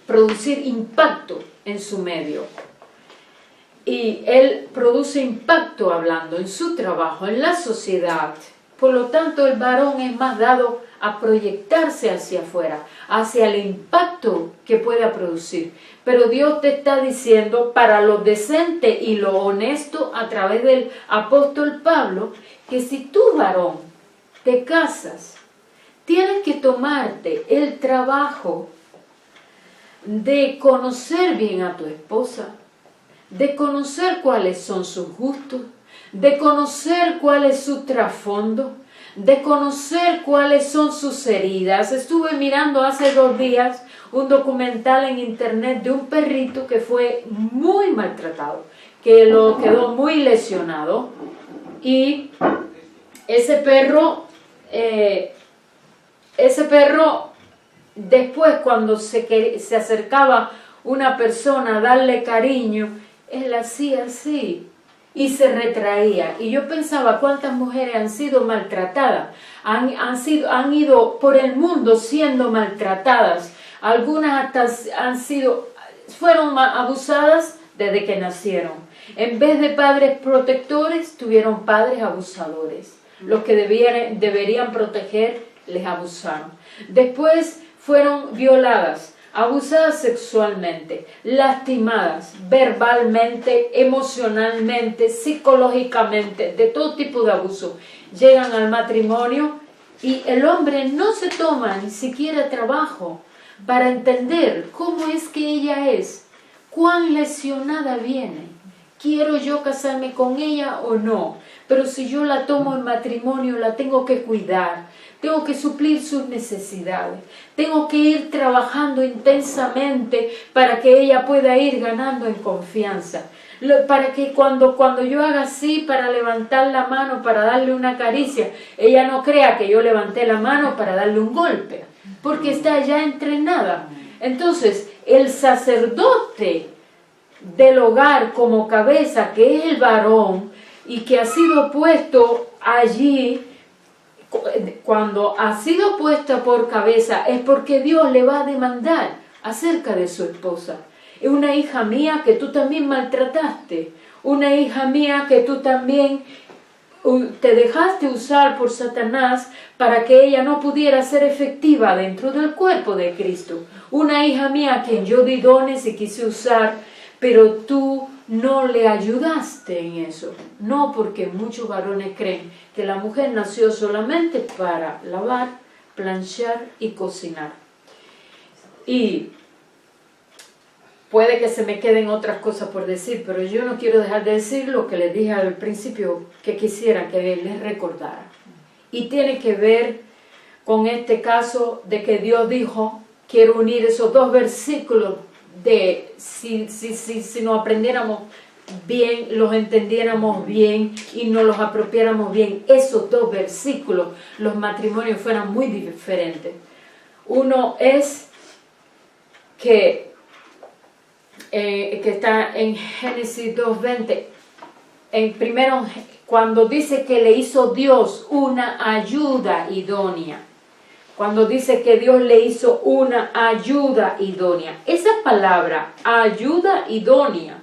producir impacto en su medio. Y él produce impacto hablando en su trabajo, en la sociedad. Por lo tanto, el varón es más dado a proyectarse hacia afuera, hacia el impacto que pueda producir. Pero Dios te está diciendo, para lo decente y lo honesto, a través del apóstol Pablo, que si tú, varón, te casas, tienes que tomarte el trabajo de conocer bien a tu esposa, de conocer cuáles son sus gustos, de conocer cuál es su trasfondo, de conocer cuáles son sus heridas. Estuve mirando hace 2 días un documental en internet de un perrito que fue muy maltratado, que lo quedó muy lesionado, y ese perro después, cuando se acercaba una persona a darle cariño, él hacía así y se retraía. Y yo pensaba cuántas mujeres han sido maltratadas, han ido por el mundo siendo maltratadas. Algunas hasta fueron abusadas desde que nacieron. En vez de padres protectores, tuvieron padres abusadores. Los que deberían proteger les abusaron. Después fueron violadas, abusadas sexualmente, lastimadas verbalmente, emocionalmente, psicológicamente, de todo tipo de abuso. Llegan al matrimonio y el hombre no se toma ni siquiera trabajo para entender cómo es que ella es, cuán lesionada viene. ¿Quiero yo casarme con ella o no? Pero si yo la tomo en matrimonio, la tengo que cuidar, tengo que suplir sus necesidades, tengo que ir trabajando intensamente para que ella pueda ir ganando en confianza. Para que cuando yo haga así para levantar la mano, para darle una caricia, ella no crea que yo levanté la mano para darle un golpe, porque está ya entrenada. Entonces, el sacerdote del hogar como cabeza, que es el varón, y que ha sido puesto allí, cuando ha sido puesta por cabeza, es porque Dios le va a demandar acerca de su esposa. Es una hija mía que tú también maltrataste, una hija mía que tú también te dejaste usar por Satanás para que ella no pudiera ser efectiva dentro del cuerpo de Cristo. Una hija mía a quien yo di dones y quise usar, pero tú no le ayudaste en eso. No, porque muchos varones creen que la mujer nació solamente para lavar, planchar y cocinar. Y puede que se me queden otras cosas por decir, pero yo no quiero dejar de decir lo que les dije al principio que quisiera que les recordara. Y tiene que ver con este caso de que Dios dijo, quiero unir esos dos versículos de si nos aprendiéramos bien, los entendiéramos bien y nos los apropiáramos bien, esos dos versículos, los matrimonios fueran muy diferentes. Uno es que está en Génesis 2:20, primero cuando dice que le hizo Dios una ayuda idónea. Cuando dice que Dios le hizo una ayuda idónea. Esa palabra, ayuda idónea,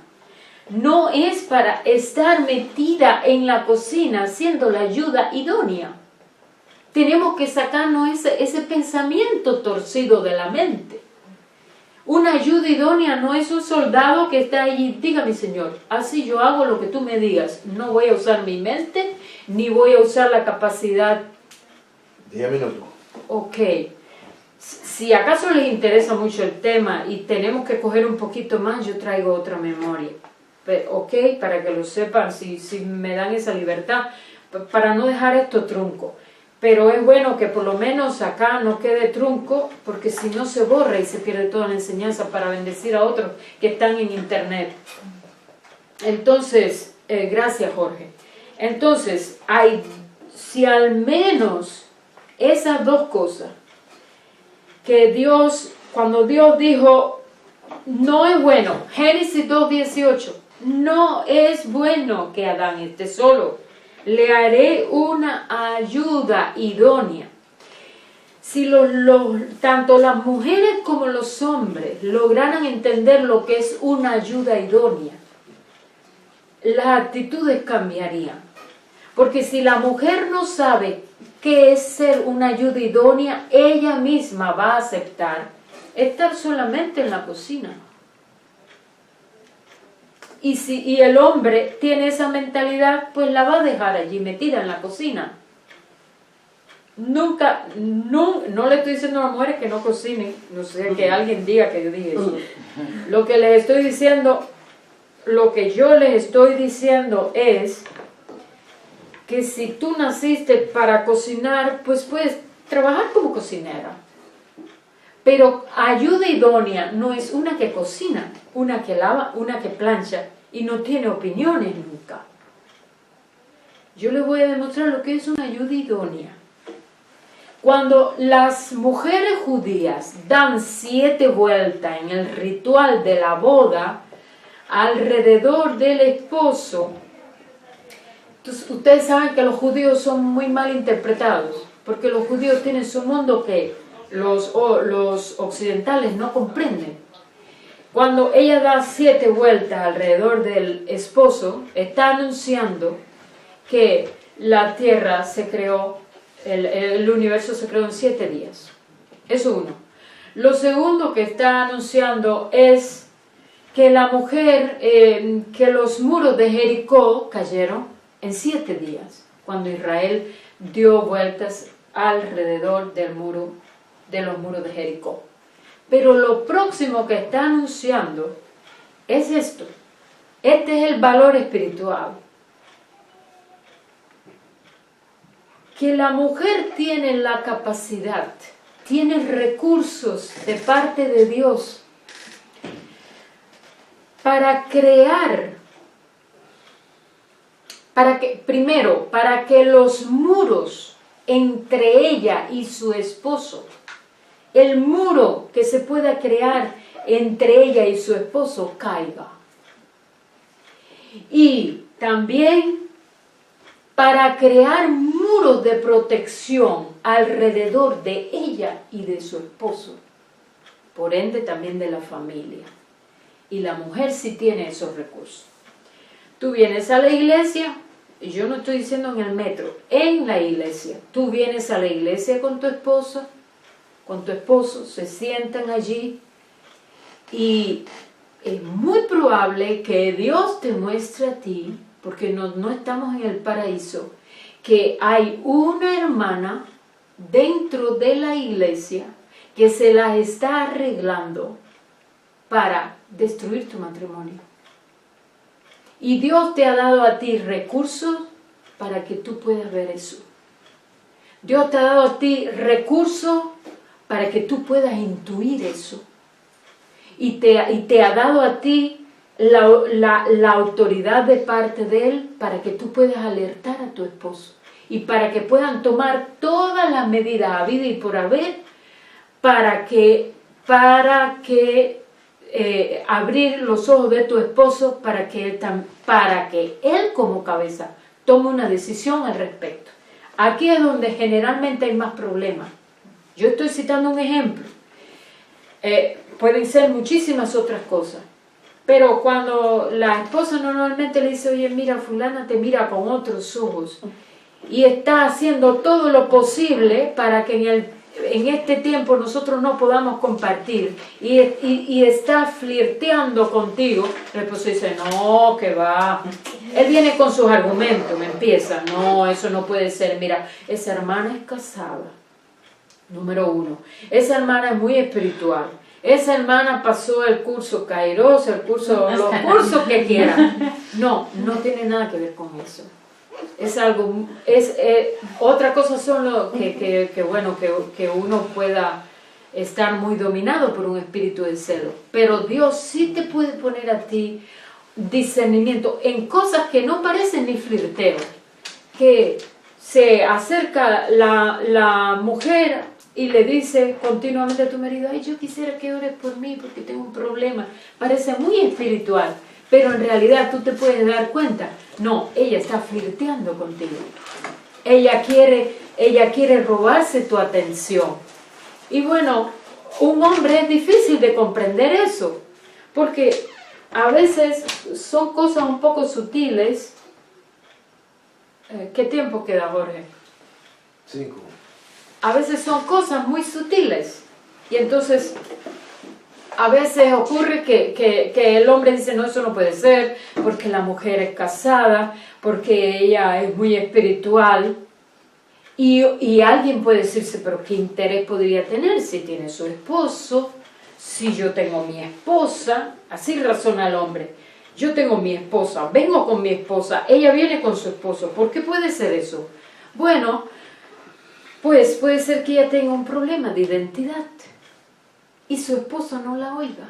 no es para estar metida en la cocina haciendo la ayuda idónea. Tenemos que sacarnos ese pensamiento torcido de la mente. Una ayuda idónea no es un soldado que está allí, dígame Señor, así yo hago lo que tú me digas. No voy a usar mi mente, ni voy a usar la capacidad. 10 minutos. Ok, si acaso les interesa mucho el tema y tenemos que coger un poquito más, yo traigo otra memoria, ok, para que lo sepan, si me dan esa libertad, para no dejar esto trunco. Pero es bueno que por lo menos acá no quede trunco, porque si no se borra y se pierde toda la enseñanza para bendecir a otros que están en internet. Entonces, gracias Jorge. Entonces, si al menos esas dos cosas, que Dios, cuando Dios dijo, no es bueno, Génesis 2:18, no es bueno que Adán esté solo, le haré una ayuda idónea. Si tanto las mujeres como los hombres lograran entender lo que es una ayuda idónea, las actitudes cambiarían. Porque si la mujer no sabe qué es ser una ayuda idónea, ella misma va a aceptar estar solamente en la cocina. Y el hombre tiene esa mentalidad, pues la va a dejar allí metida en la cocina. No le estoy diciendo a las mujeres que no cocinen, no sé, que alguien diga que yo dije eso. Lo que yo les estoy diciendo es que si tú naciste para cocinar, pues puedes trabajar como cocinera. Pero ayuda idónea no es una que cocina, una que lava, una que plancha y no tiene opiniones nunca. Yo les voy a demostrar lo que es una ayuda idónea. Cuando las mujeres judías dan 7 vueltas en el ritual de la boda alrededor del esposo, entonces, ustedes saben que los judíos son muy mal interpretados, porque los judíos tienen su mundo que los occidentales no comprenden. Cuando ella da 7 vueltas alrededor del esposo, está anunciando que la tierra se creó El universo se creó en 7 días. Eso uno. Lo segundo que está anunciando es que la mujer, que los muros de Jericó cayeron en 7 días, cuando Israel dio vueltas alrededor de los muros de Jericó. Pero lo próximo que está anunciando es esto. Este es el valor espiritual. Que la mujer tiene la capacidad, tiene recursos de parte de Dios para crear, para que los muros entre ella y su esposo, el muro que se pueda crear entre ella y su esposo caiga. Y también para crear muros de protección alrededor de ella y de su esposo, por ende también de la familia. Y la mujer sí tiene esos recursos. Tú vienes a la iglesia, y yo no estoy diciendo en el metro, en la iglesia. Tú vienes a la iglesia con tu esposa, con tu esposo, se sientan allí y es muy probable que Dios te muestre a ti, porque no estamos en el paraíso, que hay una hermana dentro de la iglesia que se las está arreglando para destruir tu matrimonio. Y Dios te ha dado a ti recursos para que tú puedas ver eso. Dios te ha dado a ti recursos para que tú puedas intuir eso. Y te ha dado a ti la autoridad de parte de Él para que tú puedas alertar a tu esposo. Y para que puedan tomar todas las medidas habidas y por haber para que abrir los ojos de tu esposo para que él como cabeza tome una decisión al respecto. Aquí es donde generalmente hay más problemas. Yo estoy citando un ejemplo. Pueden ser muchísimas otras cosas. Pero cuando la esposa normalmente le dice, oye, mira, fulana te mira con otros ojos y está haciendo todo lo posible para que en este tiempo nosotros no podamos compartir y está flirteando contigo, el esposo dice, no, que va. Él viene con sus argumentos, me empieza, no, eso no puede ser. Mira, esa hermana es casada, número 1. Esa hermana es muy espiritual. Esa hermana pasó el curso Kairos, los cursos que quiera. No tiene nada que ver con eso. Es algo, otra cosa son lo que uno pueda estar muy dominado por un espíritu de celo. Pero Dios sí te puede poner a ti discernimiento en cosas que no parecen ni flirteo. Que se acerca la mujer y le dice continuamente a tu marido, ay, yo quisiera que ores por mí porque tengo un problema. Parece muy espiritual, pero en realidad tú te puedes dar cuenta, no, ella está flirteando contigo. Ella quiere robarse tu atención. Y bueno, un hombre es difícil de comprender eso, porque a veces son cosas un poco sutiles. ¿Qué tiempo queda, Jorge? 5. A veces son cosas muy sutiles y entonces a veces ocurre que el hombre dice, no, eso no puede ser, porque la mujer es casada, porque ella es muy espiritual y alguien puede decirse, pero ¿qué interés podría tener si tiene su esposo, si yo tengo mi esposa? Así razona el hombre. Yo tengo mi esposa, vengo con mi esposa, ella viene con su esposo. ¿Por qué puede ser eso? Bueno, pues puede ser que ella tenga un problema de identidad y su esposo no la oiga.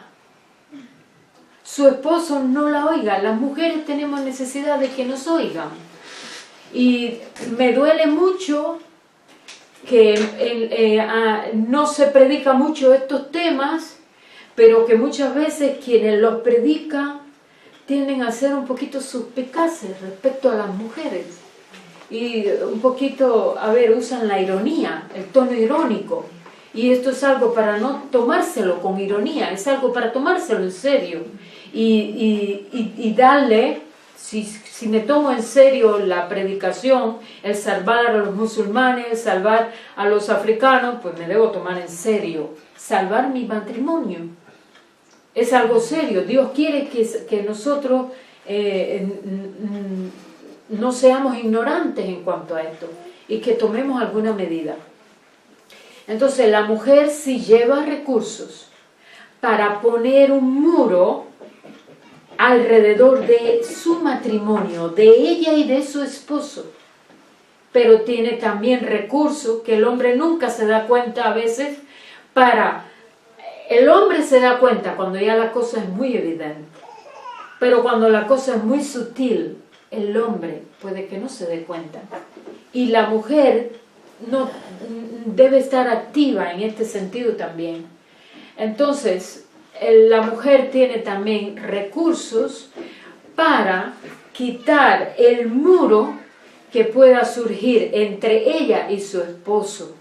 Su esposo no la oiga. Las mujeres tenemos necesidad de que nos oigan. Y me duele mucho que no se predica mucho estos temas, pero que muchas veces quienes los predican tienden a ser un poquito suspicaces respecto a las mujeres. Y un poquito, usan la ironía, el tono irónico. Y esto es algo para no tomárselo con ironía, es algo para tomárselo en serio. Y darle si me tomo en serio la predicación, el salvar a los musulmanes, el salvar a los africanos, pues me debo tomar en serio. Salvar mi matrimonio es algo serio. Dios quiere que nosotros no seamos ignorantes en cuanto a esto y que tomemos alguna medida. Entonces la mujer si lleva recursos para poner un muro alrededor de su matrimonio, de ella y de su esposo, pero tiene también recursos que el hombre nunca se da cuenta a veces. El hombre se da cuenta cuando ya la cosa es muy evidente, pero cuando la cosa es muy sutil, el hombre puede que no se dé cuenta. Y la mujer no debe estar activa en este sentido también. Entonces, la mujer tiene también recursos para quitar el muro que pueda surgir entre ella y su esposo.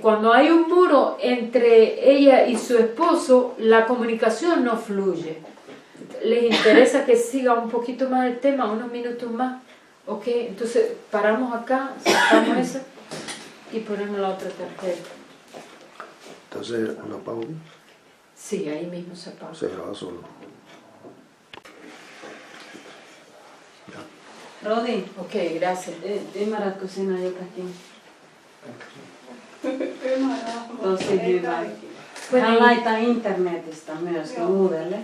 Cuando hay un muro entre ella y su esposo, la comunicación no fluye. ¿Les interesa que siga un poquito más el tema, unos minutos más? Ok, entonces paramos acá, sacamos esa y ponemos la otra tarjeta. Entonces, una pausa. Sí, ahí mismo se pausa. Se graba solo. Rodi, Ok, gracias. dime la cocina yo aquí. Tosi hyvä. Hän laittaa internetistä myös uudelle.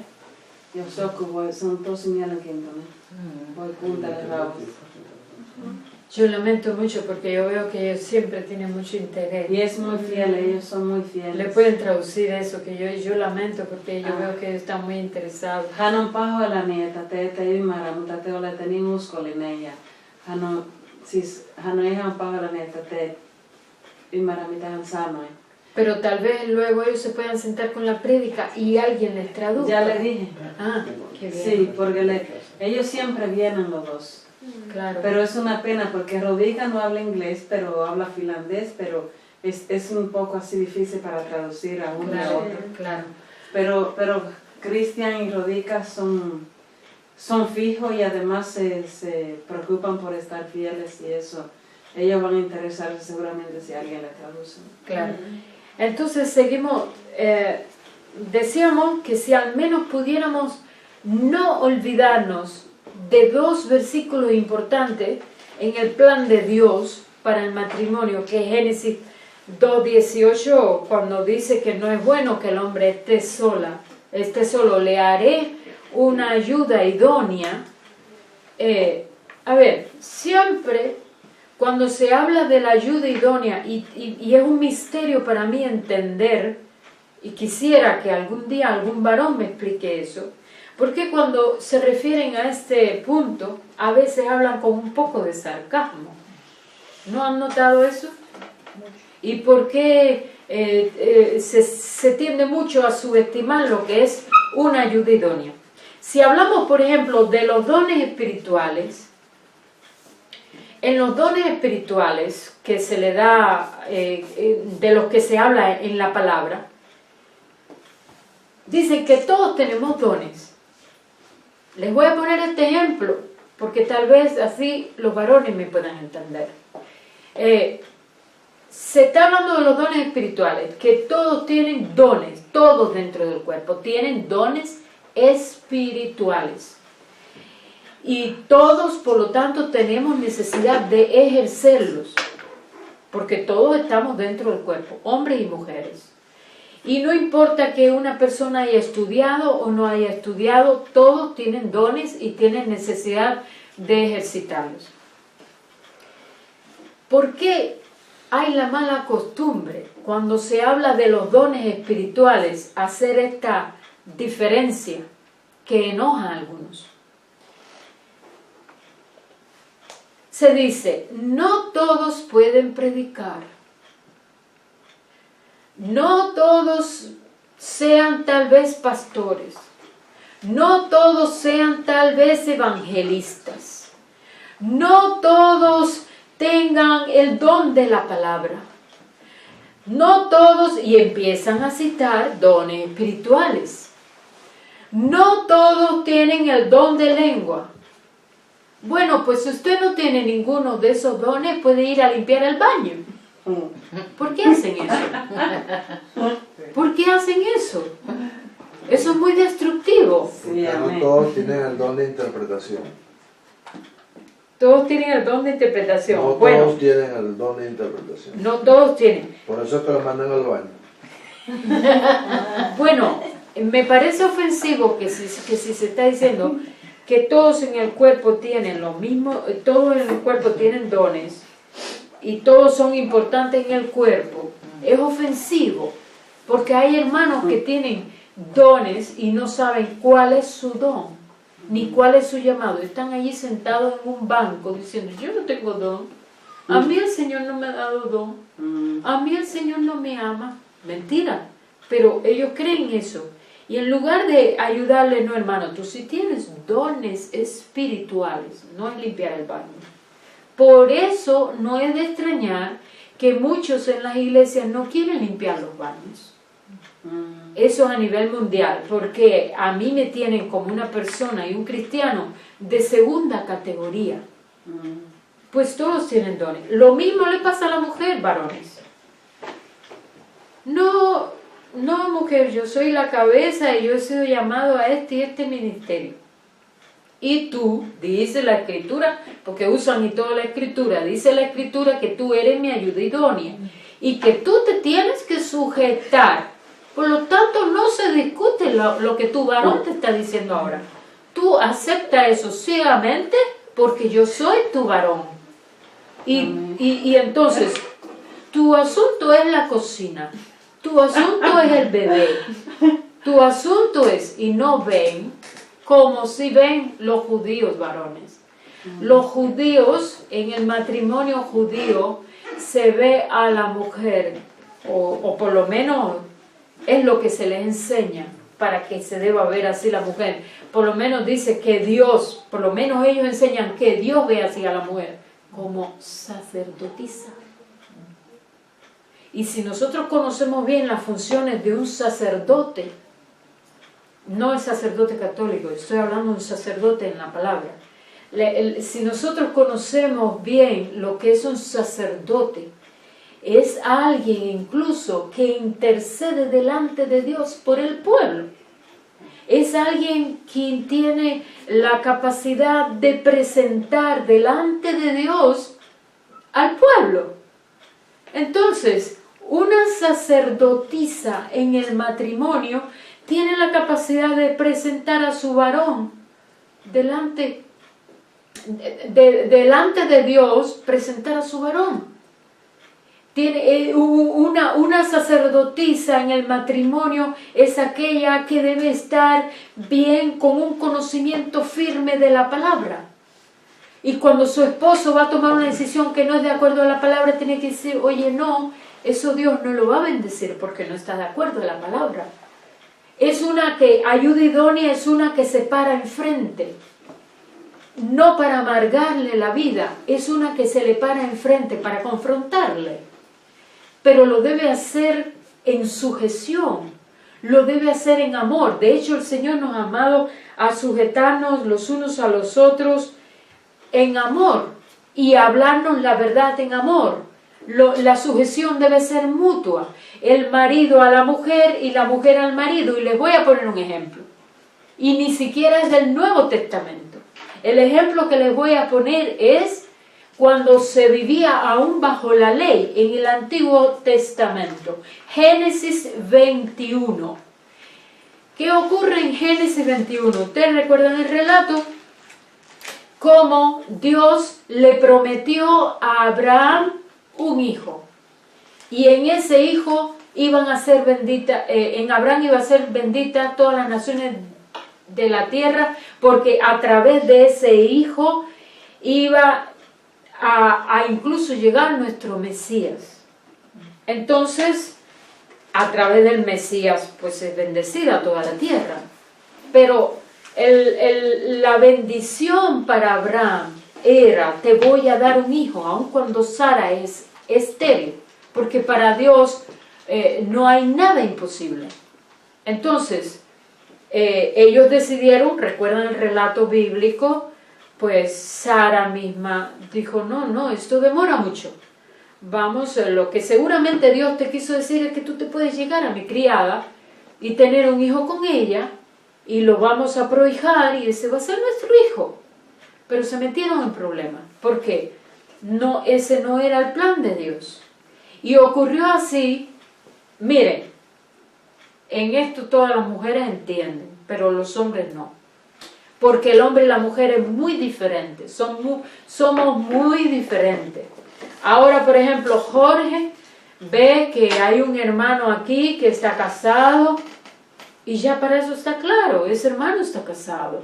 Jos joku voi, se on tosi mielenkiintoinen. Voi kuuntella rauhassa. Yo lamento mucho porque yo veo que ellos siempre tienen mucho interés. Y es muy fiel, ellos son muy fieles. ¿Le pueden traducir eso? Que yo lamento porque yo veo que ellos están muy interesados. Hän on pahoillani, että te ette ymmärrä, mutta te olette niin uskollinen. Ja hän on ihan pahoillani, että te ette ymmärrä mitä hän sanoi. Pero tal vez luego ellos se puedan sentar con la prédica y alguien les traduzca. Ya le dije. Ah, qué bien. Sí, porque ellos siempre vienen los dos. Claro. Pero es una pena porque Rodica no habla inglés, pero habla finlandés, pero es un poco así difícil para traducir a uno y a otro. Claro. Pero Cristian y Rodica son fijos y además se preocupan por estar fieles y eso. Ellos van a interesarse seguramente si alguien les traduce. Claro. Entonces seguimos, decíamos que si al menos pudiéramos no olvidarnos de dos versículos importantes en el plan de Dios para el matrimonio, que es Génesis 2:18, cuando dice que no es bueno que el hombre esté solo, le haré una ayuda idónea. A ver, siempre cuando se habla de la ayuda idónea, y es un misterio para mí entender, y quisiera que algún día algún varón me explique eso, porque cuando se refieren a este punto, a veces hablan con un poco de sarcasmo. ¿No han notado eso? ¿Y por qué se tiende mucho a subestimar lo que es una ayuda idónea? Si hablamos, por ejemplo, de los dones espirituales, en los dones espirituales que se le da, de los que se habla en la palabra, dicen que todos tenemos dones. Les voy a poner este ejemplo, porque tal vez así los varones me puedan entender. Se está hablando de los dones espirituales, que todos tienen dones, todos dentro del cuerpo tienen dones espirituales. Y todos, por lo tanto, tenemos necesidad de ejercerlos, porque todos estamos dentro del cuerpo, hombres y mujeres. Y no importa que una persona haya estudiado o no haya estudiado, todos tienen dones y tienen necesidad de ejercitarlos. ¿Por qué hay la mala costumbre, cuando se habla de los dones espirituales, hacer esta diferencia que enoja a algunos? Se dice, no todos pueden predicar. No todos sean tal vez pastores, no todos sean tal vez evangelistas, no todos tengan el don de la palabra, no todos, y empiezan a citar dones espirituales, no todos tienen el don de lengua, Bueno, pues si usted no tiene ninguno de esos dones, puede ir a limpiar el baño. ¿Por qué hacen eso? ¿Por qué hacen eso? Eso es muy destructivo. Sí, Porque no amén. todos tienen el don de interpretación. Todos tienen el don de interpretación. No Bueno, todos tienen el don de interpretación. no todos tienen. Por eso es que lo mandan al baño. Bueno, me parece ofensivo que si se está diciendo que todos en el cuerpo tienen lo mismo, todos en el cuerpo tienen dones y todos son importantes en el cuerpo. Es ofensivo, porque hay hermanos que tienen dones y no saben cuál es su don, ni cuál es su llamado. Están allí sentados en un banco diciendo, yo no tengo don, a mí el Señor no me ha dado don, a mí el Señor no me ama. Mentira, pero ellos creen eso. Y en lugar de ayudarle, no, hermano, tú sí tienes dones espirituales, no es limpiar el baño. Por eso no es de extrañar que muchos en las iglesias no quieren limpiar los baños. Eso es a nivel mundial, porque a mí me tienen como una persona y un cristiano de segunda categoría. Pues todos tienen dones. Lo mismo le pasa a la mujer, varones. No, mujer, yo soy la cabeza y yo he sido llamado a este y este ministerio. Y tú, dice la Escritura, porque usan y toda la Escritura, dice la Escritura que tú eres mi ayuda idónea y que tú te tienes que sujetar. Por lo tanto, no se discute lo que tu varón te está diciendo ahora. Tú acepta eso ciegamente porque yo soy tu varón. Y entonces, tu asunto es la cocina. Tu asunto es el bebé. Tu asunto es, y no ven, como si ven los judíos varones. Los judíos, en el matrimonio judío, se ve a la mujer, o por lo menos es lo que se les enseña para que se deba ver así la mujer. Por lo menos dice que Dios, por lo menos ellos enseñan que Dios ve así a la mujer, como sacerdotisa. Y si nosotros conocemos bien las funciones de un sacerdote, no el sacerdote católico, estoy hablando de un sacerdote en la palabra. Si nosotros conocemos bien lo que es un sacerdote, es alguien incluso que intercede delante de Dios por el pueblo. Es alguien quien tiene la capacidad de presentar delante de Dios al pueblo. Entonces, una sacerdotisa en el matrimonio tiene la capacidad de presentar a su varón delante de Dios, presentar a su varón. Tiene una sacerdotisa en el matrimonio es aquella que debe estar bien con un conocimiento firme de la palabra. Y cuando su esposo va a tomar una decisión que no es de acuerdo a la palabra, tiene que decir, oye, no, eso Dios no lo va a bendecir porque no está de acuerdo a la palabra. Es una que ayuda idónea, es una que se para enfrente. No para amargarle la vida, es una que se le para enfrente para confrontarle. Pero lo debe hacer en sujeción, lo debe hacer en amor. De hecho, el Señor nos ha amado a sujetarnos los unos a los otros en amor y hablarnos la verdad en amor. La sujeción debe ser mutua, el marido a la mujer y la mujer al marido. Y les voy a poner un ejemplo. Y ni siquiera es del Nuevo Testamento. El ejemplo que les voy a poner es cuando se vivía aún bajo la ley en el Antiguo Testamento. Génesis 21. ¿Qué ocurre en Génesis 21? ¿Ustedes recuerdan el relato? Cómo Dios le prometió a Abraham un hijo. Y en ese hijo iban a ser benditas, en Abraham iba a ser bendita todas las naciones de la tierra, porque a través de ese hijo iba a incluso llegar nuestro Mesías. Entonces, a través del Mesías, pues es bendecida toda la tierra. Pero la bendición para Abraham era, te voy a dar un hijo, aun cuando Sara es estéril, porque para Dios no hay nada imposible. Entonces, ellos decidieron, recuerdan el relato bíblico, pues Sara misma dijo, no, esto demora mucho. Vamos, lo que seguramente Dios te quiso decir es que tú te puedes llegar a mi criada y tener un hijo con ella y lo vamos a prohijar y ese va a ser nuestro hijo. Pero se metieron en problemas. ¿Por qué? No, ese no era el plan de Dios. Y ocurrió así. Miren, en esto todas las mujeres entienden, pero los hombres no. Porque el hombre y la mujer es muy diferente, somos muy diferentes. Ahora, por ejemplo, Jorge ve que hay un hermano aquí que está casado y ya para eso está claro, ese hermano está casado.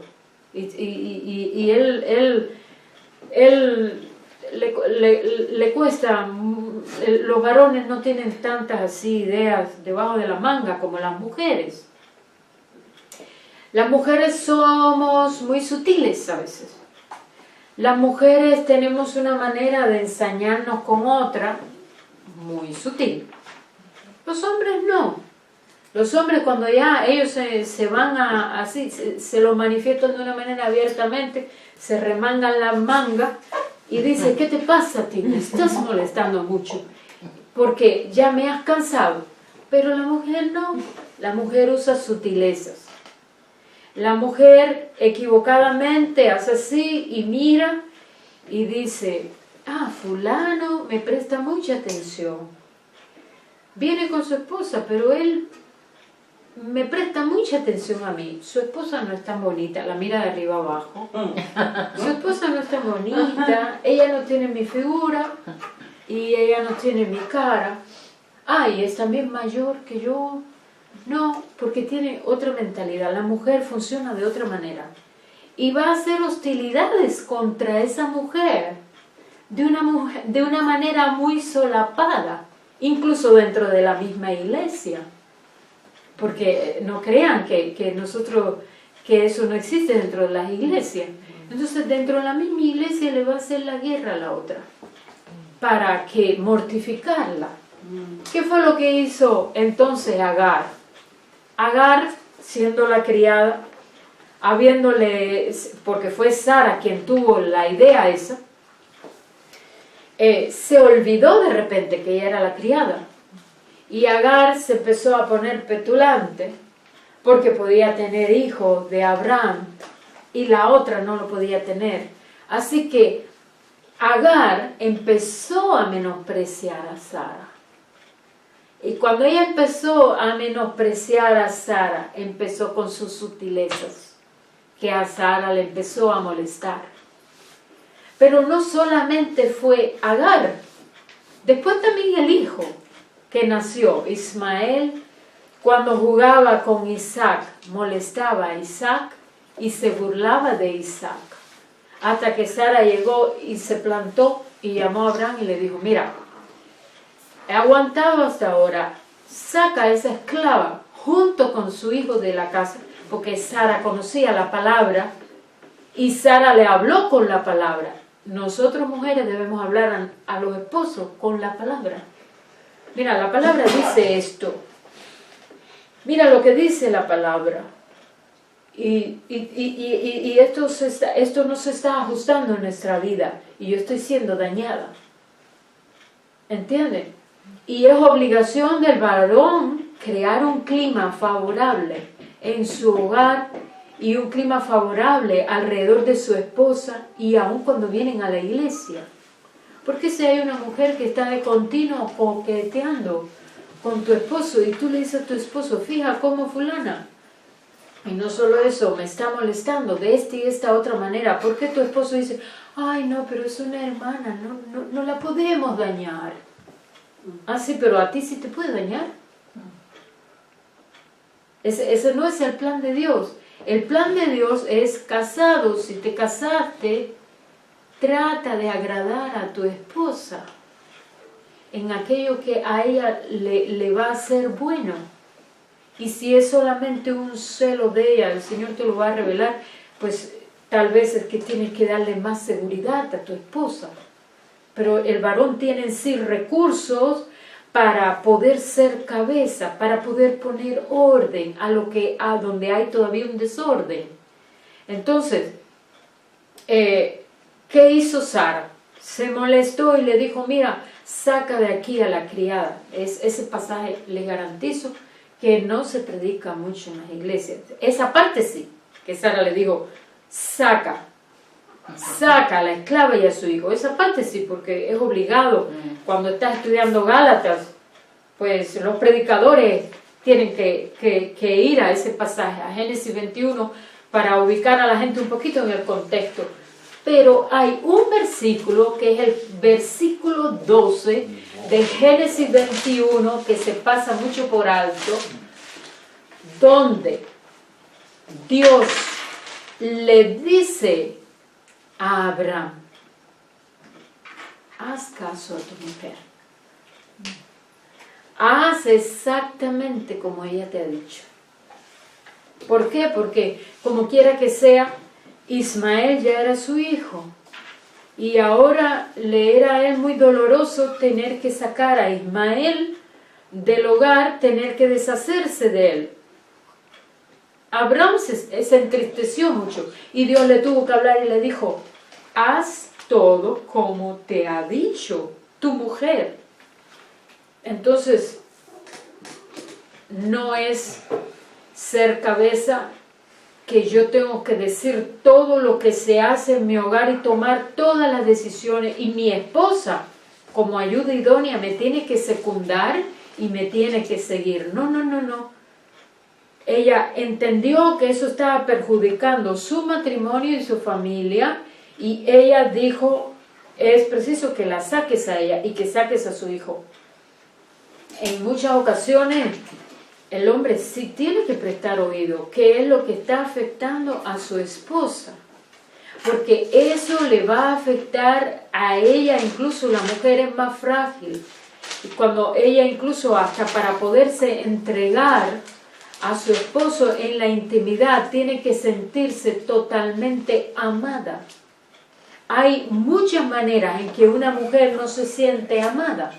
Y él le cuesta, los varones no tienen tantas así ideas debajo de la manga como las mujeres. Las mujeres somos muy sutiles a veces. Las mujeres tenemos una manera de ensañarnos con otra muy sutil. Los hombres no. Los hombres cuando ya ellos se van así, se lo manifiestan de una manera abiertamente, se remangan la manga y dicen, ¿qué te pasa a ti? Me estás molestando mucho porque ya me has cansado. Pero la mujer no. La mujer usa sutilezas. La mujer equivocadamente hace así y mira y dice, fulano me presta mucha atención. Viene con su esposa, pero él me presta mucha atención a mí. Su esposa no es tan bonita, la mira de arriba abajo. Su esposa no es tan bonita, ella no tiene mi figura y ella no tiene mi cara. Y es también mayor que yo. No, porque tiene otra mentalidad. La mujer funciona de otra manera. Y va a hacer hostilidades contra esa mujer de una manera muy solapada, incluso dentro de la misma iglesia. Porque no crean que eso no existe dentro de las iglesias. Entonces dentro de la misma iglesia le va a hacer la guerra a la otra para que mortificarla. ¿Qué fue lo que hizo entonces Agar? Agar, siendo la criada, porque fue Sara quien tuvo la idea esa, se olvidó de repente que ella era la criada. Y Agar se empezó a poner petulante porque podía tener hijos de Abraham y la otra no lo podía tener. Así que Agar empezó a menospreciar a Sara. Y cuando ella empezó a menospreciar a Sara, empezó con sus sutilezas, que a Sara le empezó a molestar. Pero no solamente fue Agar, después también el hijo que nació, Ismael, cuando jugaba con Isaac, molestaba a Isaac y se burlaba de Isaac. Hasta que Sara llegó y se plantó y llamó a Abraham y le dijo, mira, he aguantado hasta ahora, saca a esa esclava junto con su hijo de la casa, porque Sara conocía la palabra y Sara le habló con la palabra. Nosotros mujeres debemos hablar a los esposos con la palabra. Mira, la palabra dice esto. Mira lo que dice la palabra. Y esto no se está ajustando en nuestra vida y yo estoy siendo dañada. ¿Entienden? Y es obligación del varón crear un clima favorable en su hogar y un clima favorable alrededor de su esposa y aun cuando vienen a la iglesia. Porque si hay una mujer que está de continuo coqueteando con tu esposo y tú le dices a tu esposo, fija cómo fulana, y no solo eso, me está molestando de esta y esta otra manera, ¿por qué tu esposo dice, ay no, pero es una hermana, no la podemos dañar? Sí, pero a ti sí te puede dañar. Ese no es el plan de Dios. El plan de Dios es casado. Si te casaste, trata de agradar a tu esposa en aquello que a ella le va a ser bueno. Y si es solamente un celo de ella, el Señor te lo va a revelar, pues tal vez es que tienes que darle más seguridad a tu esposa. Pero el varón tiene en sí recursos para poder ser cabeza, para poder poner orden a donde hay todavía un desorden. Entonces, ¿qué hizo Sara? Se molestó y le dijo, mira, saca de aquí a la criada. Ese pasaje le garantizo que no se predica mucho en las iglesias. Esa parte sí, que Sara le dijo, saca a la esclava y a su hijo. Esa parte sí, porque es obligado. Cuando estás estudiando Gálatas, pues los predicadores tienen que ir a ese pasaje, a Génesis 21, para ubicar a la gente un poquito en el contexto. Pero hay un versículo, que es el versículo 12 de Génesis 21, que se pasa mucho por alto, donde Dios le dice a Abraham, haz caso a tu mujer, haz exactamente como ella te ha dicho. ¿Por qué? Porque como quiera que sea, Ismael ya era su hijo, y ahora le era a él muy doloroso tener que sacar a Ismael del hogar, tener que deshacerse de él. Abraham se entristeció mucho, y Dios le tuvo que hablar y le dijo, haz todo como te ha dicho tu mujer. Entonces, no es ser cabeza que yo tengo que decir todo lo que se hace en mi hogar y tomar todas las decisiones, y mi esposa como ayuda idónea me tiene que secundar y me tiene que seguir. No. Ella entendió que eso estaba perjudicando su matrimonio y su familia, y ella dijo, es preciso que la saques a ella y que saques a su hijo. En muchas ocasiones el hombre sí tiene que prestar oído, que es lo que está afectando a su esposa, porque eso le va a afectar a ella. Incluso la mujer es más frágil, y cuando ella incluso hasta para poderse entregar a su esposo en la intimidad tiene que sentirse totalmente amada. Hay muchas maneras en que una mujer no se siente amada.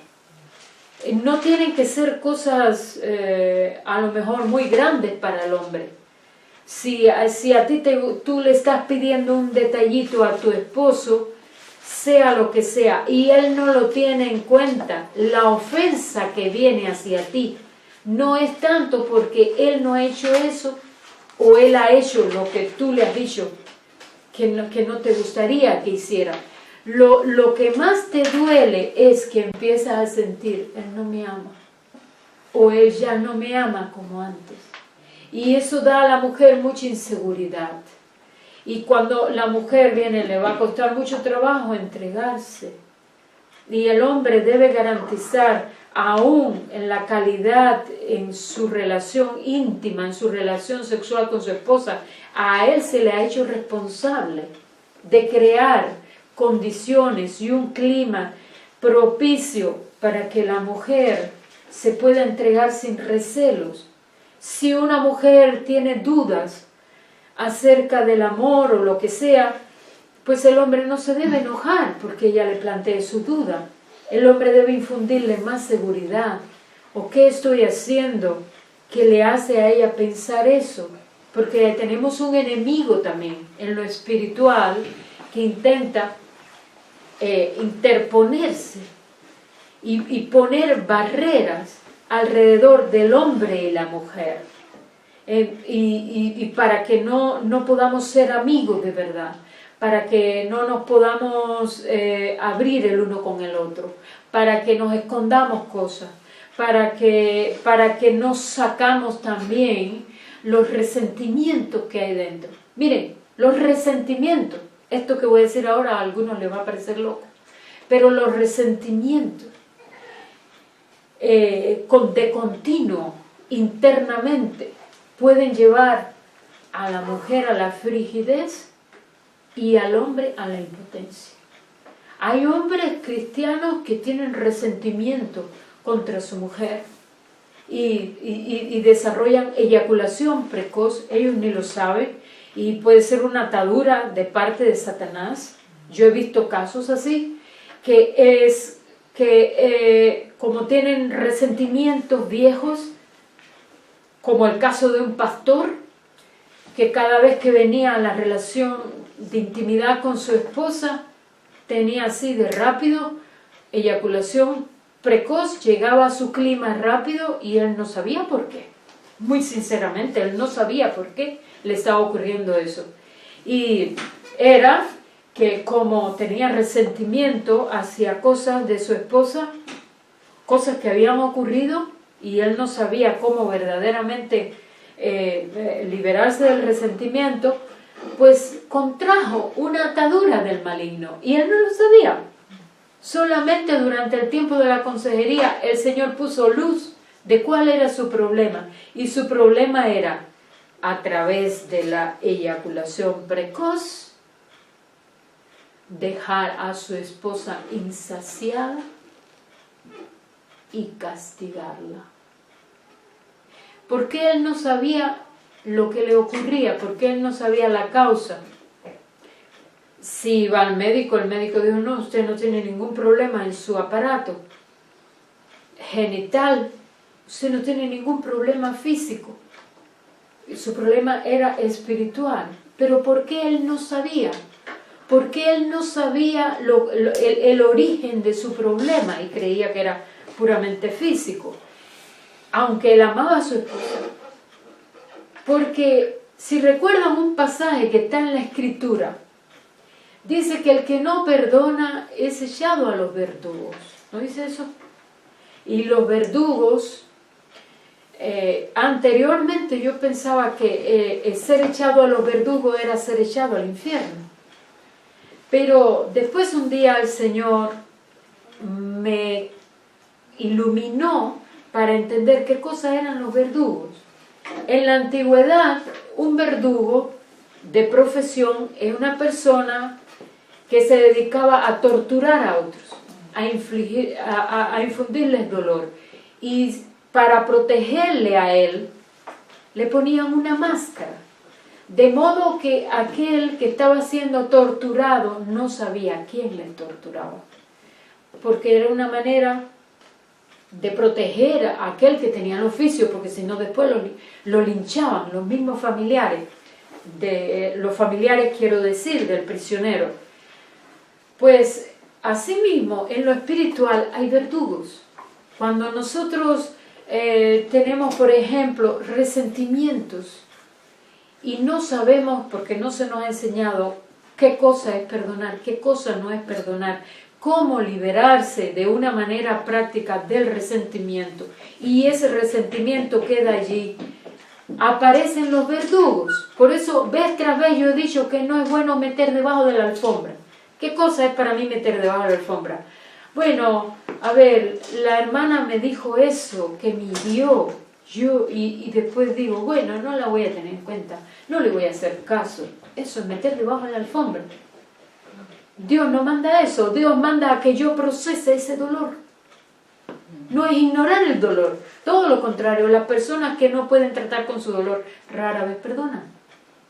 No tienen que ser cosas a lo mejor muy grandes para el hombre. Si a ti tú le estás pidiendo un detallito a tu esposo, sea lo que sea, y él no lo tiene en cuenta, la ofensa que viene hacia ti no es tanto porque él no ha hecho eso, o él ha hecho lo que tú le has dicho que no te gustaría que hiciera. Lo que más te duele es que empiezas a sentir, él no me ama, o él ya no me ama como antes. Y eso da a la mujer mucha inseguridad. Y cuando la mujer viene, le va a costar mucho trabajo entregarse. Y el hombre debe garantizar, aún en la calidad, en su relación íntima, en su relación sexual con su esposa, a él se le ha hecho responsable de crear condiciones y un clima propicio para que la mujer se pueda entregar sin recelos. Si una mujer tiene dudas acerca del amor o lo que sea, pues el hombre no se debe enojar porque ella le plantee su duda. El hombre debe infundirle más seguridad. ¿O qué estoy haciendo que le hace a ella pensar eso? Porque tenemos un enemigo también en lo espiritual que intenta interponerse y poner barreras alrededor del hombre y la mujer, y para que no podamos ser amigos de verdad, para que no nos podamos abrir el uno con el otro, para que nos escondamos cosas, para que nos sacamos también los resentimientos que hay dentro. Miren, los resentimientos, esto que voy a decir ahora a algunos les va a parecer loco, pero los resentimientos de continuo internamente pueden llevar a la mujer a la frigidez y al hombre a la impotencia. Hay hombres cristianos que tienen resentimiento contra su mujer y desarrollan eyaculación precoz, ellos ni lo saben, y puede ser una atadura de parte de Satanás. Yo he visto casos así, como tienen resentimientos viejos, como el caso de un pastor, que cada vez que venía a la relación de intimidad con su esposa, tenía así de rápido eyaculación precoz, llegaba a su clima rápido y él no sabía por qué. Muy sinceramente, él no sabía por qué le estaba ocurriendo eso. Y era que como tenía resentimiento hacia cosas de su esposa, cosas que habían ocurrido, y él no sabía cómo verdaderamente liberarse del resentimiento, pues contrajo una atadura del maligno y él no lo sabía. Solamente durante el tiempo de la consejería el Señor puso luz de cuál era su problema, y su problema era a través de la eyaculación precoz dejar a su esposa insaciada y castigarla. ¿Por qué él no sabía lo que le ocurría? ¿Por qué él no sabía la causa? Si iba al médico, el médico dijo, no, usted no tiene ningún problema en su aparato genital, usted no tiene ningún problema físico, su problema era espiritual. Pero ¿por qué él no sabía? ¿Por qué él no sabía el origen de su problema y creía que era puramente físico? Aunque él amaba a su esposa. Porque si recuerdan un pasaje que está en la Escritura, dice que el que no perdona es echado a los verdugos. ¿No dice eso? Y los verdugos, anteriormente yo pensaba que ser echado a los verdugos era ser echado al infierno. Pero después un día el Señor me iluminó para entender qué cosas eran los verdugos. En la antigüedad, un verdugo de profesión es una persona que se dedicaba a torturar a otros, a infundirles dolor. Y para protegerle a él, le ponían una máscara. De modo que aquel que estaba siendo torturado no sabía quién le torturaba. Porque era una manera de proteger a aquel que tenía el oficio, porque si no después lo linchaban los mismos familiares, quiero decir, del prisionero. Pues asimismo en lo espiritual hay verdugos. Cuando nosotros tenemos, por ejemplo, resentimientos y no sabemos, porque no se nos ha enseñado qué cosa es perdonar, qué cosa no es perdonar, cómo liberarse de una manera práctica del resentimiento, y ese resentimiento queda allí, aparecen los verdugos. Por eso vez tras vez yo he dicho que no es bueno meter debajo de la alfombra. ¿Qué cosa es para mí meter debajo de la alfombra? Bueno, a ver, la hermana me dijo eso, que me hirió, y después digo, bueno, no la voy a tener en cuenta, no le voy a hacer caso. Eso es meter debajo de la alfombra. Dios no manda eso, Dios manda a que yo procese ese dolor. No es ignorar el dolor, todo lo contrario. Las personas que no pueden tratar con su dolor rara vez perdonan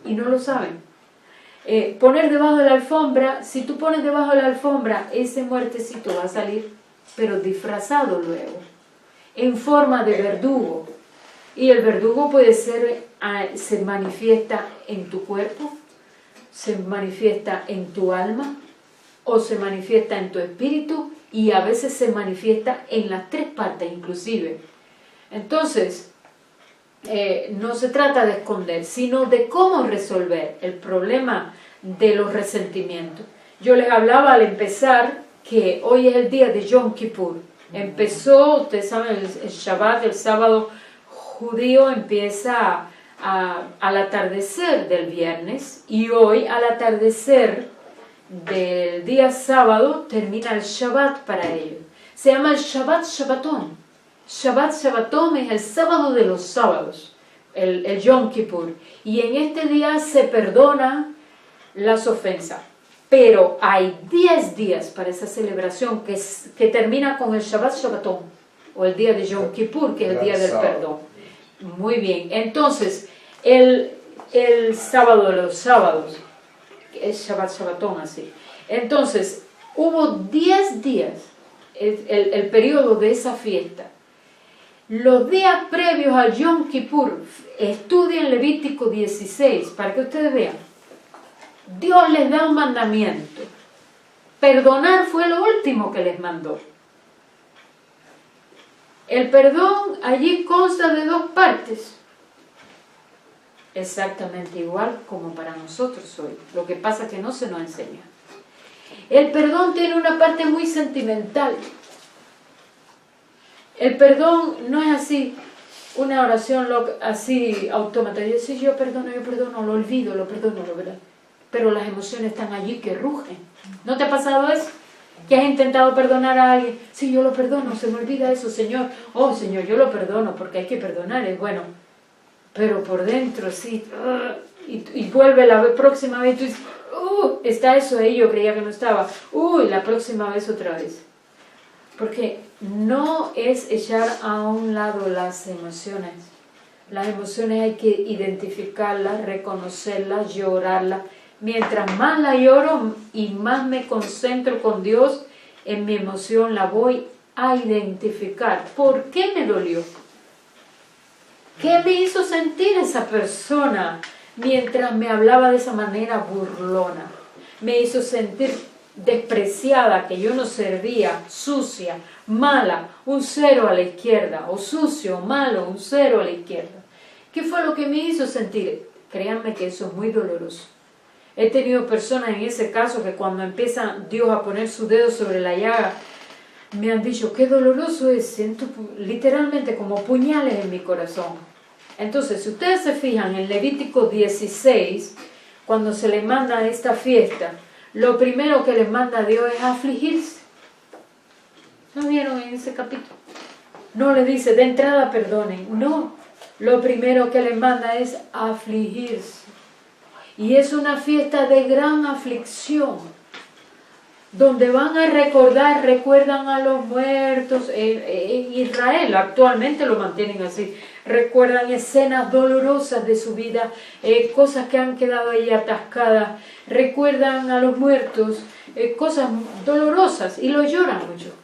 y no lo saben. Poner debajo de la alfombra, si tú pones debajo de la alfombra, ese muertecito va a salir, pero disfrazado luego, en forma de verdugo. Y el verdugo puede ser, se manifiesta en tu cuerpo, se manifiesta en tu alma, o se manifiesta en tu espíritu, y a veces se manifiesta en las tres partes inclusive. Entonces, no se trata de esconder, sino de cómo resolver el problema de los resentimientos. Yo les hablaba al empezar que hoy es el día de Yom Kippur. Empezó, ustedes saben, el Shabbat, el sábado judío empieza al atardecer del viernes, y hoy al atardecer del día sábado termina el Shabbat para ellos. Se llama el Shabbat Shabbaton. Shabbat Shabbaton es el sábado de los sábados, el Yom Kippur. Y en este día se perdonan las ofensas. Pero hay 10 días para esa celebración que termina con el Shabbat Shabbaton, o el día de Yom Kippur, que es el día del perdón. Muy bien, entonces el sábado de los sábados es Shabbat Shabbaton, así. Entonces hubo 10 días el periodo de esa fiesta. Los días previos al Yom Kippur, estudien Levítico 16 para que ustedes vean. Dios les da un mandamiento. Perdonar fue lo último que les mandó. El perdón allí consta de dos partes. Exactamente igual como para nosotros hoy. Lo que pasa es que no se nos enseña. El perdón tiene una parte muy sentimental. El perdón no es así, una oración así automática. Yo perdono, lo olvido, lo perdono, ¿verdad? Pero las emociones están allí que rugen. ¿No te ha pasado eso? Que has intentado perdonar a alguien. Sí, yo lo perdono, se me olvida eso, Señor. Oh, Señor, yo lo perdono porque hay que perdonar, es bueno. Pero por dentro, sí. Y vuelve la próxima vez y tú dices, está eso ahí, yo creía que no estaba. La próxima vez otra vez. Porque no es echar a un lado las emociones. Las emociones hay que identificarlas, reconocerlas, llorarlas. Mientras más la lloro y más me concentro con Dios en mi emoción, la voy a identificar. ¿Por qué me dolió? ¿Qué me hizo sentir esa persona mientras me hablaba de esa manera burlona? Me hizo sentir despreciada, que yo no servía, sucia, mala, un 0 a la izquierda, o sucio, malo, un 0 a la izquierda. ¿Qué fue lo que me hizo sentir? Créanme que eso es muy doloroso. He tenido personas en ese caso que cuando empieza Dios a poner su dedo sobre la llaga, me han dicho, qué doloroso es, siento literalmente como puñales en mi corazón. Entonces, si ustedes se fijan en Levítico 16, cuando se le manda esta fiesta, lo primero que les manda Dios es afligirse. ¿No vieron en ese capítulo? No le dice, de entrada perdonen, no. Lo primero que les manda es afligirse. Y es una fiesta de gran aflicción, donde van a recuerdan a los muertos. En Israel actualmente lo mantienen así. Recuerdan escenas dolorosas de su vida, cosas que han quedado ahí atascadas. Recuerdan a los muertos, cosas dolorosas y lo lloran mucho.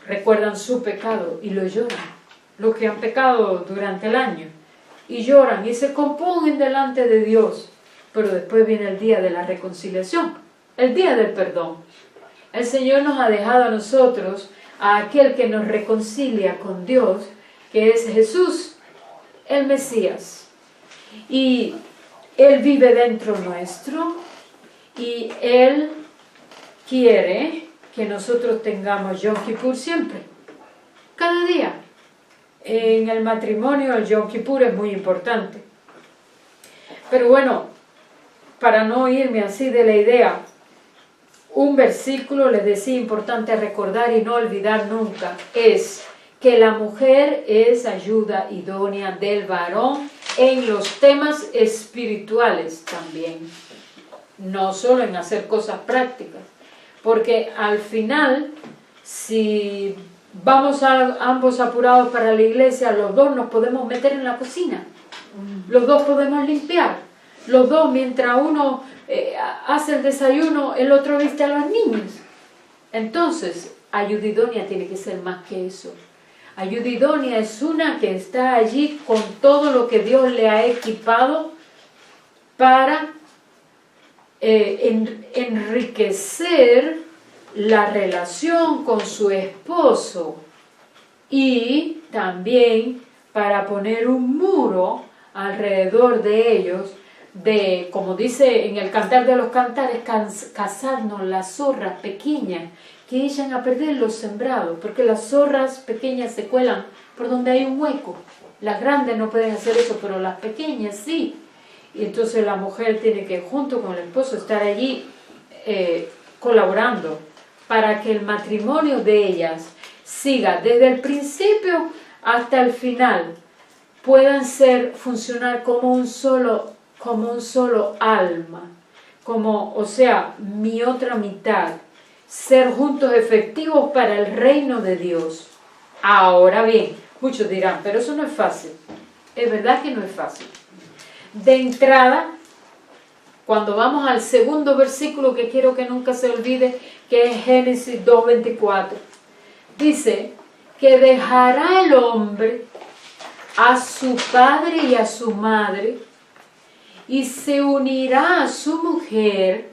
Recuerdan su pecado y lo lloran. Los que han pecado durante el año. Y lloran y se componen delante de Dios. Pero después viene el día de la reconciliación, el día del perdón. El Señor nos ha dejado a nosotros, a aquel que nos reconcilia con Dios, que es Jesús, el Mesías. Y Él vive dentro nuestro y Él quiere que nosotros tengamos Yom Kippur siempre, cada día. En el matrimonio el Yom Kippur es muy importante. Pero bueno, para no irme así de la idea, un versículo, les decía, importante recordar y no olvidar nunca, es que la mujer es ayuda idónea del varón en los temas espirituales también, no solo en hacer cosas prácticas, porque al final, si vamos ambos apurados para la iglesia, los dos nos podemos meter en la cocina, los dos podemos limpiar, los dos, mientras uno hace el desayuno, el otro viste a los niños. Entonces, ayuda idónea tiene que ser más que eso. Ayuda idónea es una que está allí con todo lo que Dios le ha equipado para enriquecer la relación con su esposo y también para poner un muro alrededor de ellos, de, como dice en el Cantar de los Cantares, cazarnos las zorras pequeñas que echan a perder los sembrados, porque las zorras pequeñas se cuelan por donde hay un hueco. Las grandes no pueden hacer eso, pero las pequeñas sí. Y entonces la mujer tiene que, junto con el esposo, estar allí colaborando para que el matrimonio de ellas siga desde el principio hasta el final, puedan funcionar como un solo alma, o sea, mi otra mitad, ser juntos efectivos para el reino de Dios. Ahora bien, muchos dirán, pero eso no es fácil. Es verdad que no es fácil. De entrada, cuando vamos al segundo versículo que quiero que nunca se olvide, que es Génesis 2:24, dice que dejará el hombre a su padre y a su madre, y se unirá a su mujer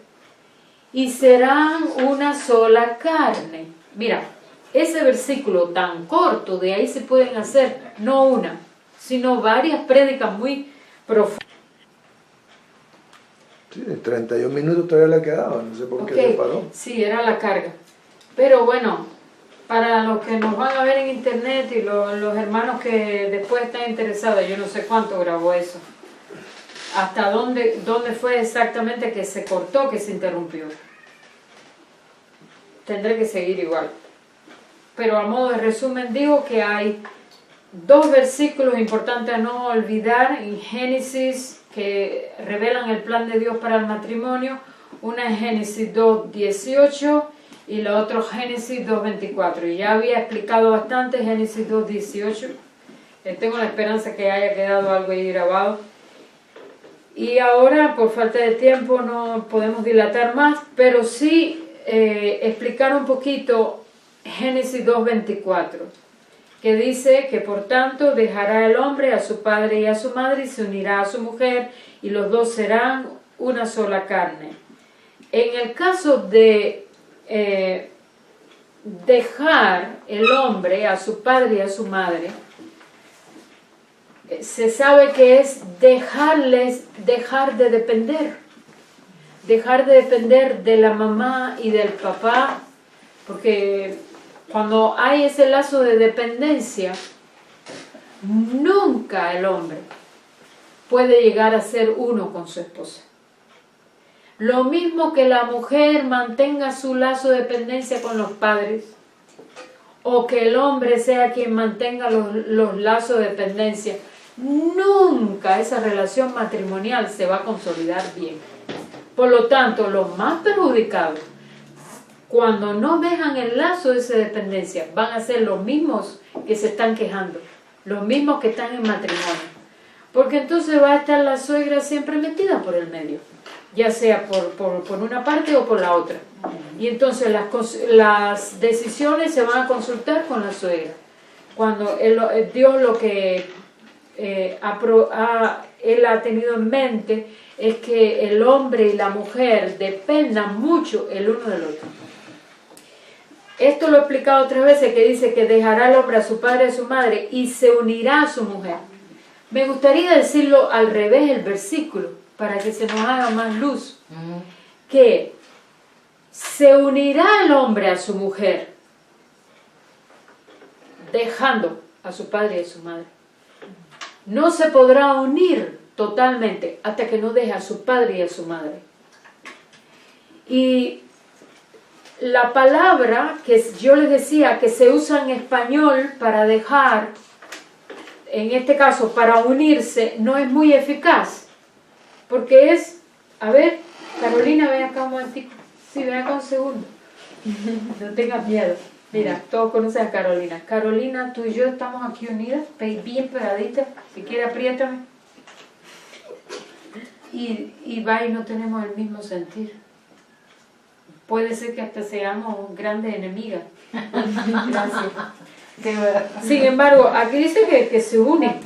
y serán una sola carne. Mira, ese versículo tan corto, de ahí se pueden hacer no una, sino varias prédicas muy profundas. Sí, 31 minutos todavía le quedaba, no sé por qué se paró. Sí, era la carga. Pero bueno, para los que nos van a ver en internet y los hermanos que después están interesados, yo no sé cuánto grabó eso. Hasta dónde fue exactamente que se cortó, que se interrumpió. Tendré que seguir igual. Pero a modo de resumen digo que hay 2 versículos importantes a no olvidar en Génesis que revelan el plan de Dios para el matrimonio. Una es Génesis 2:18 y la otra Génesis 2:24. Y ya había explicado bastante Génesis 2:18. Tengo la esperanza que haya quedado algo ahí grabado. Y ahora, por falta de tiempo, no podemos dilatar más, pero sí explicar un poquito Génesis 2:24, que dice que por tanto dejará el hombre a su padre y a su madre y se unirá a su mujer y los dos serán una sola carne. En el caso de dejar el hombre a su padre y a su madre, se sabe que es dejar de depender de la mamá y del papá, porque cuando hay ese lazo de dependencia, nunca el hombre puede llegar a ser uno con su esposa. Lo mismo que la mujer mantenga su lazo de dependencia con los padres, o que el hombre sea quien mantenga los lazos de dependencia, nunca esa relación matrimonial se va a consolidar bien. Por lo tanto, los más perjudicados, cuando no dejan el lazo de esa dependencia, van a ser los mismos que se están quejando, los mismos que están en matrimonio. Porque entonces va a estar la suegra siempre metida por el medio, ya sea por una parte o por la otra. Y entonces las decisiones se van a consultar con la suegra. Cuando Dios lo que Él ha tenido en mente es que el hombre y la mujer dependan mucho el uno del otro. Esto lo he explicado 3 veces, que dice que dejará el hombre a su padre y a su madre y se unirá a su mujer. Me gustaría decirlo al revés el versículo, para que se nos haga más luz. Que se unirá el hombre a su mujer, dejando a su padre y a su madre. No se podrá unir totalmente hasta que no deje a su padre y a su madre. Y la palabra que yo les decía que se usa en español para dejar, en este caso para unirse, no es muy eficaz. Porque es, a ver, Carolina, ven acá un momentico. Sí, ven acá un segundo. No tengas miedo. Mira, todos conocen a Carolina. Carolina, tú y yo estamos aquí unidas, bien pegaditas. Si quieres, apriétame. Y va y no tenemos el mismo sentir. Puede ser que hasta seamos grandes enemigas. Gracias. Sin embargo, aquí dice que se unen.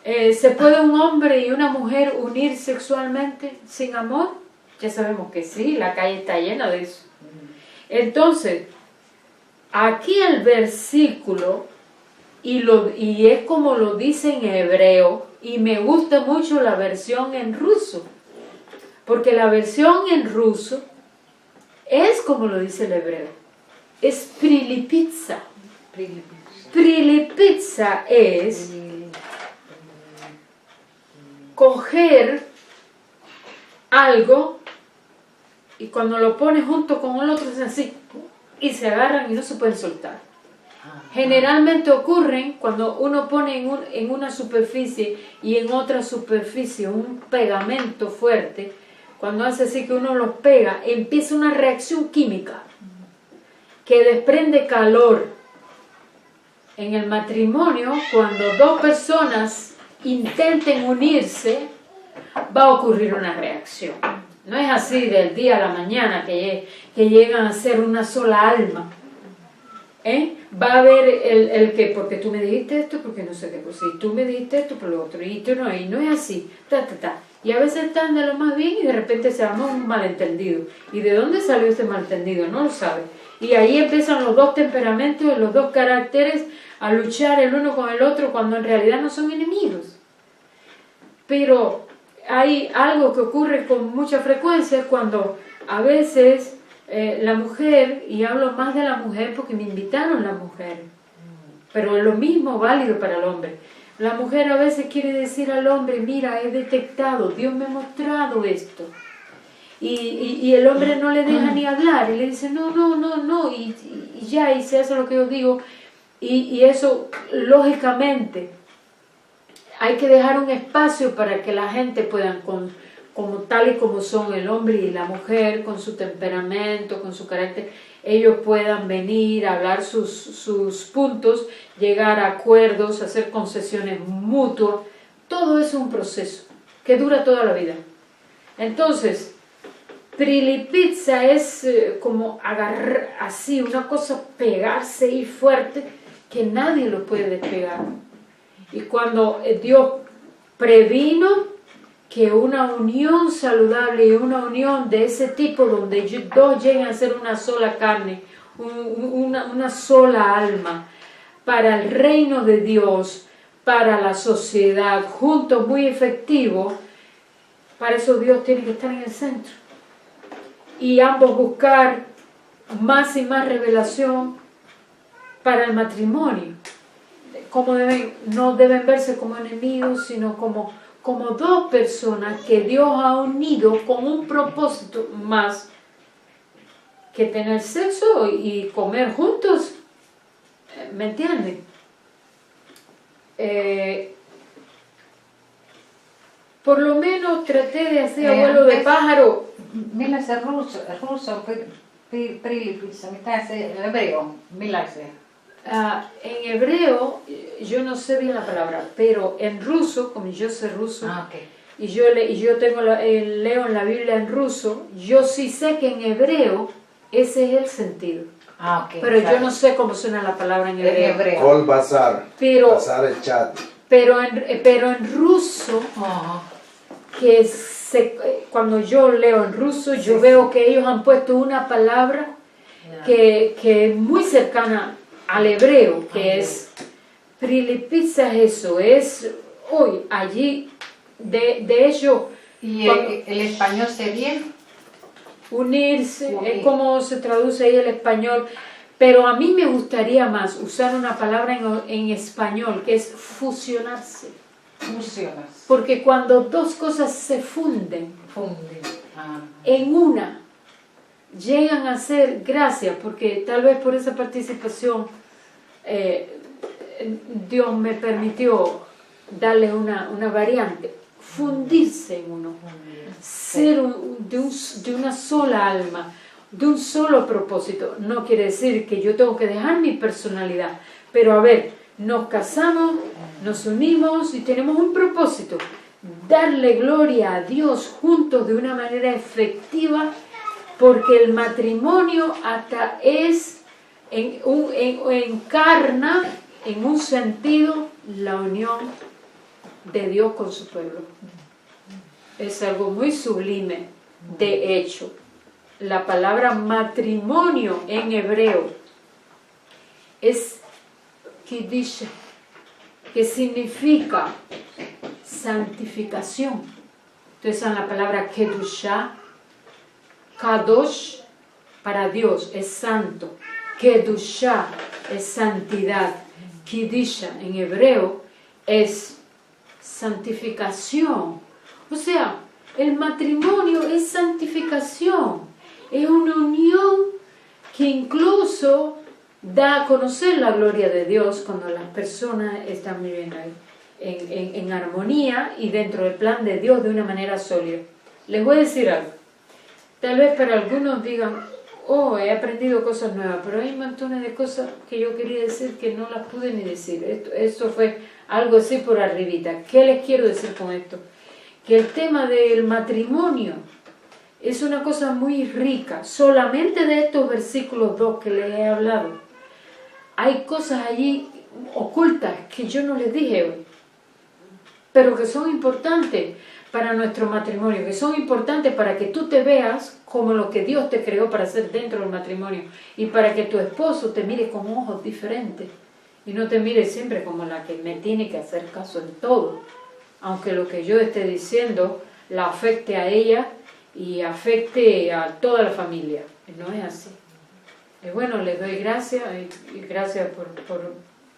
¿Se puede un hombre y una mujer unir sexualmente sin amor? Ya sabemos que sí, la calle está llena de eso. Entonces, aquí el versículo, y es como lo dice en hebreo, y me gusta mucho la versión en ruso, porque la versión en ruso es como lo dice el hebreo, es prilipitsa. Prilipitsa es coger algo y cuando lo pones junto con el otro es así y se agarran y no se pueden soltar. Generalmente ocurren cuando uno pone en una superficie y en otra superficie un pegamento fuerte. Cuando hace así que uno los pega, empieza una reacción química que desprende calor. En el matrimonio, cuando 2 personas intenten unirse, va a ocurrir una reacción. No es así del día a la mañana que llegan a ser una sola alma. Va a haber el que, porque tú me dijiste esto, porque no sé qué cosa, y tú me dijiste esto, por lo otro, y tú no, y no es así, Y a veces están de lo más bien y de repente se arma un malentendido. ¿Y de dónde salió ese malentendido? No lo sabe. Y ahí empiezan los dos temperamentos, los dos caracteres a luchar el uno con el otro cuando en realidad no son enemigos. Pero hay algo que ocurre con mucha frecuencia cuando a veces la mujer, y hablo más de la mujer porque me invitaron las mujeres, pero lo mismo válido para el hombre. La mujer a veces quiere decir al hombre, mira, he detectado, Dios me ha mostrado esto. Y el hombre no le deja ni hablar, y le dice, no, y ya, y se hace lo que yo digo. Y eso, lógicamente, hay que dejar un espacio para que la gente pueda, como tal y como son el hombre y la mujer, con su temperamento, con su carácter, ellos puedan venir a hablar sus puntos, llegar a acuerdos, hacer concesiones mutuas. Todo eso es un proceso que dura toda la vida. Entonces, Prilipizza es como agarrar así, una cosa pegarse y fuerte que nadie lo puede despegar. Y cuando Dios previno que una unión saludable y una unión de ese tipo donde dos lleguen a ser una sola carne, una sola alma, para el reino de Dios, para la sociedad, juntos muy efectivos, para eso Dios tiene que estar en el centro. Y ambos buscar más y más revelación para el matrimonio. No deben verse como enemigos, sino como dos personas que Dios ha unido con un propósito más que tener sexo y comer juntos. ¿Me entienden? Por lo menos traté de hacer abuelo de pájaro. Millä se ruuso Prilipizza, mitä se hebreo, millä se? En hebreo, yo no sé bien la palabra, pero en ruso, como yo sé ruso, Okay. y yo tengo leo en la Biblia en ruso, yo sí sé que en hebreo ese es el sentido. Okay, Pero yo no sé cómo suena la palabra en hebreo. Kol bazar. Pero, Bazar el chat. pero en ruso, cuando yo leo en ruso, yo veo que ellos han puesto una palabra que es muy cercana al hebreo, que es Prilipizza, eso es hoy, allí, de hecho. ¿Y el español sería? Unirse, es como se traduce ahí el español, pero a mí me gustaría más usar una palabra en español, que es fusionarse. Fusionas. Porque cuando dos cosas se funden en una, llegan a ser, gracias, porque tal vez por esa participación Dios me permitió darle una variante, fundirse en uno, ser de una sola alma, de un solo propósito. No quiere decir que yo tengo que dejar mi personalidad, pero a ver, nos casamos, nos unimos y tenemos un propósito, darle gloria a Dios juntos de una manera efectiva, porque el matrimonio hasta encarna en un sentido la unión de Dios con su pueblo. Es algo muy sublime. De hecho, la palabra matrimonio en hebreo es kiddush, que significa santificación. Entonces, en la palabra kedushá, kadosh para Dios es santo, kedushá es santidad, kiddusha en hebreo es santificación. O sea, el matrimonio es santificación, es una unión que incluso da a conocer la gloria de Dios cuando las personas están viviendo ahí en armonía y dentro del plan de Dios de una manera sólida. Les voy a decir algo. Tal vez para algunos digan, oh, he aprendido cosas nuevas, pero hay montones de cosas que yo quería decir que no las pude ni decir. Esto fue algo así por arribita. ¿Qué les quiero decir con esto? Que el tema del matrimonio es una cosa muy rica. Solamente de estos versículos 2 que les he hablado, hay cosas allí ocultas que yo no les dije hoy, pero que son importantes para nuestro matrimonio, que son importantes para que tú te veas como lo que Dios te creó para hacer dentro del matrimonio y para que tu esposo te mire con ojos diferentes y no te mire siempre como la que me tiene que hacer caso en todo, aunque lo que yo esté diciendo la afecte a ella y afecte a toda la familia. No es así. Y bueno, les doy gracias y gracias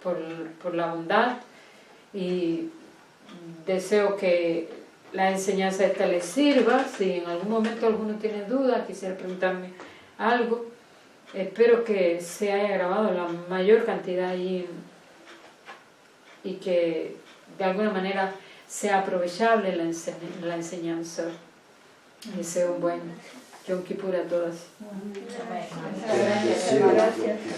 por la bondad y deseo que la enseñanza esta les sirva. Si en algún momento alguno tiene dudas, quisiera preguntarme algo, espero que se haya grabado la mayor cantidad allí y que de alguna manera sea aprovechable la enseñanza. Deseo un buen Yom Kippur a todas. Gracias.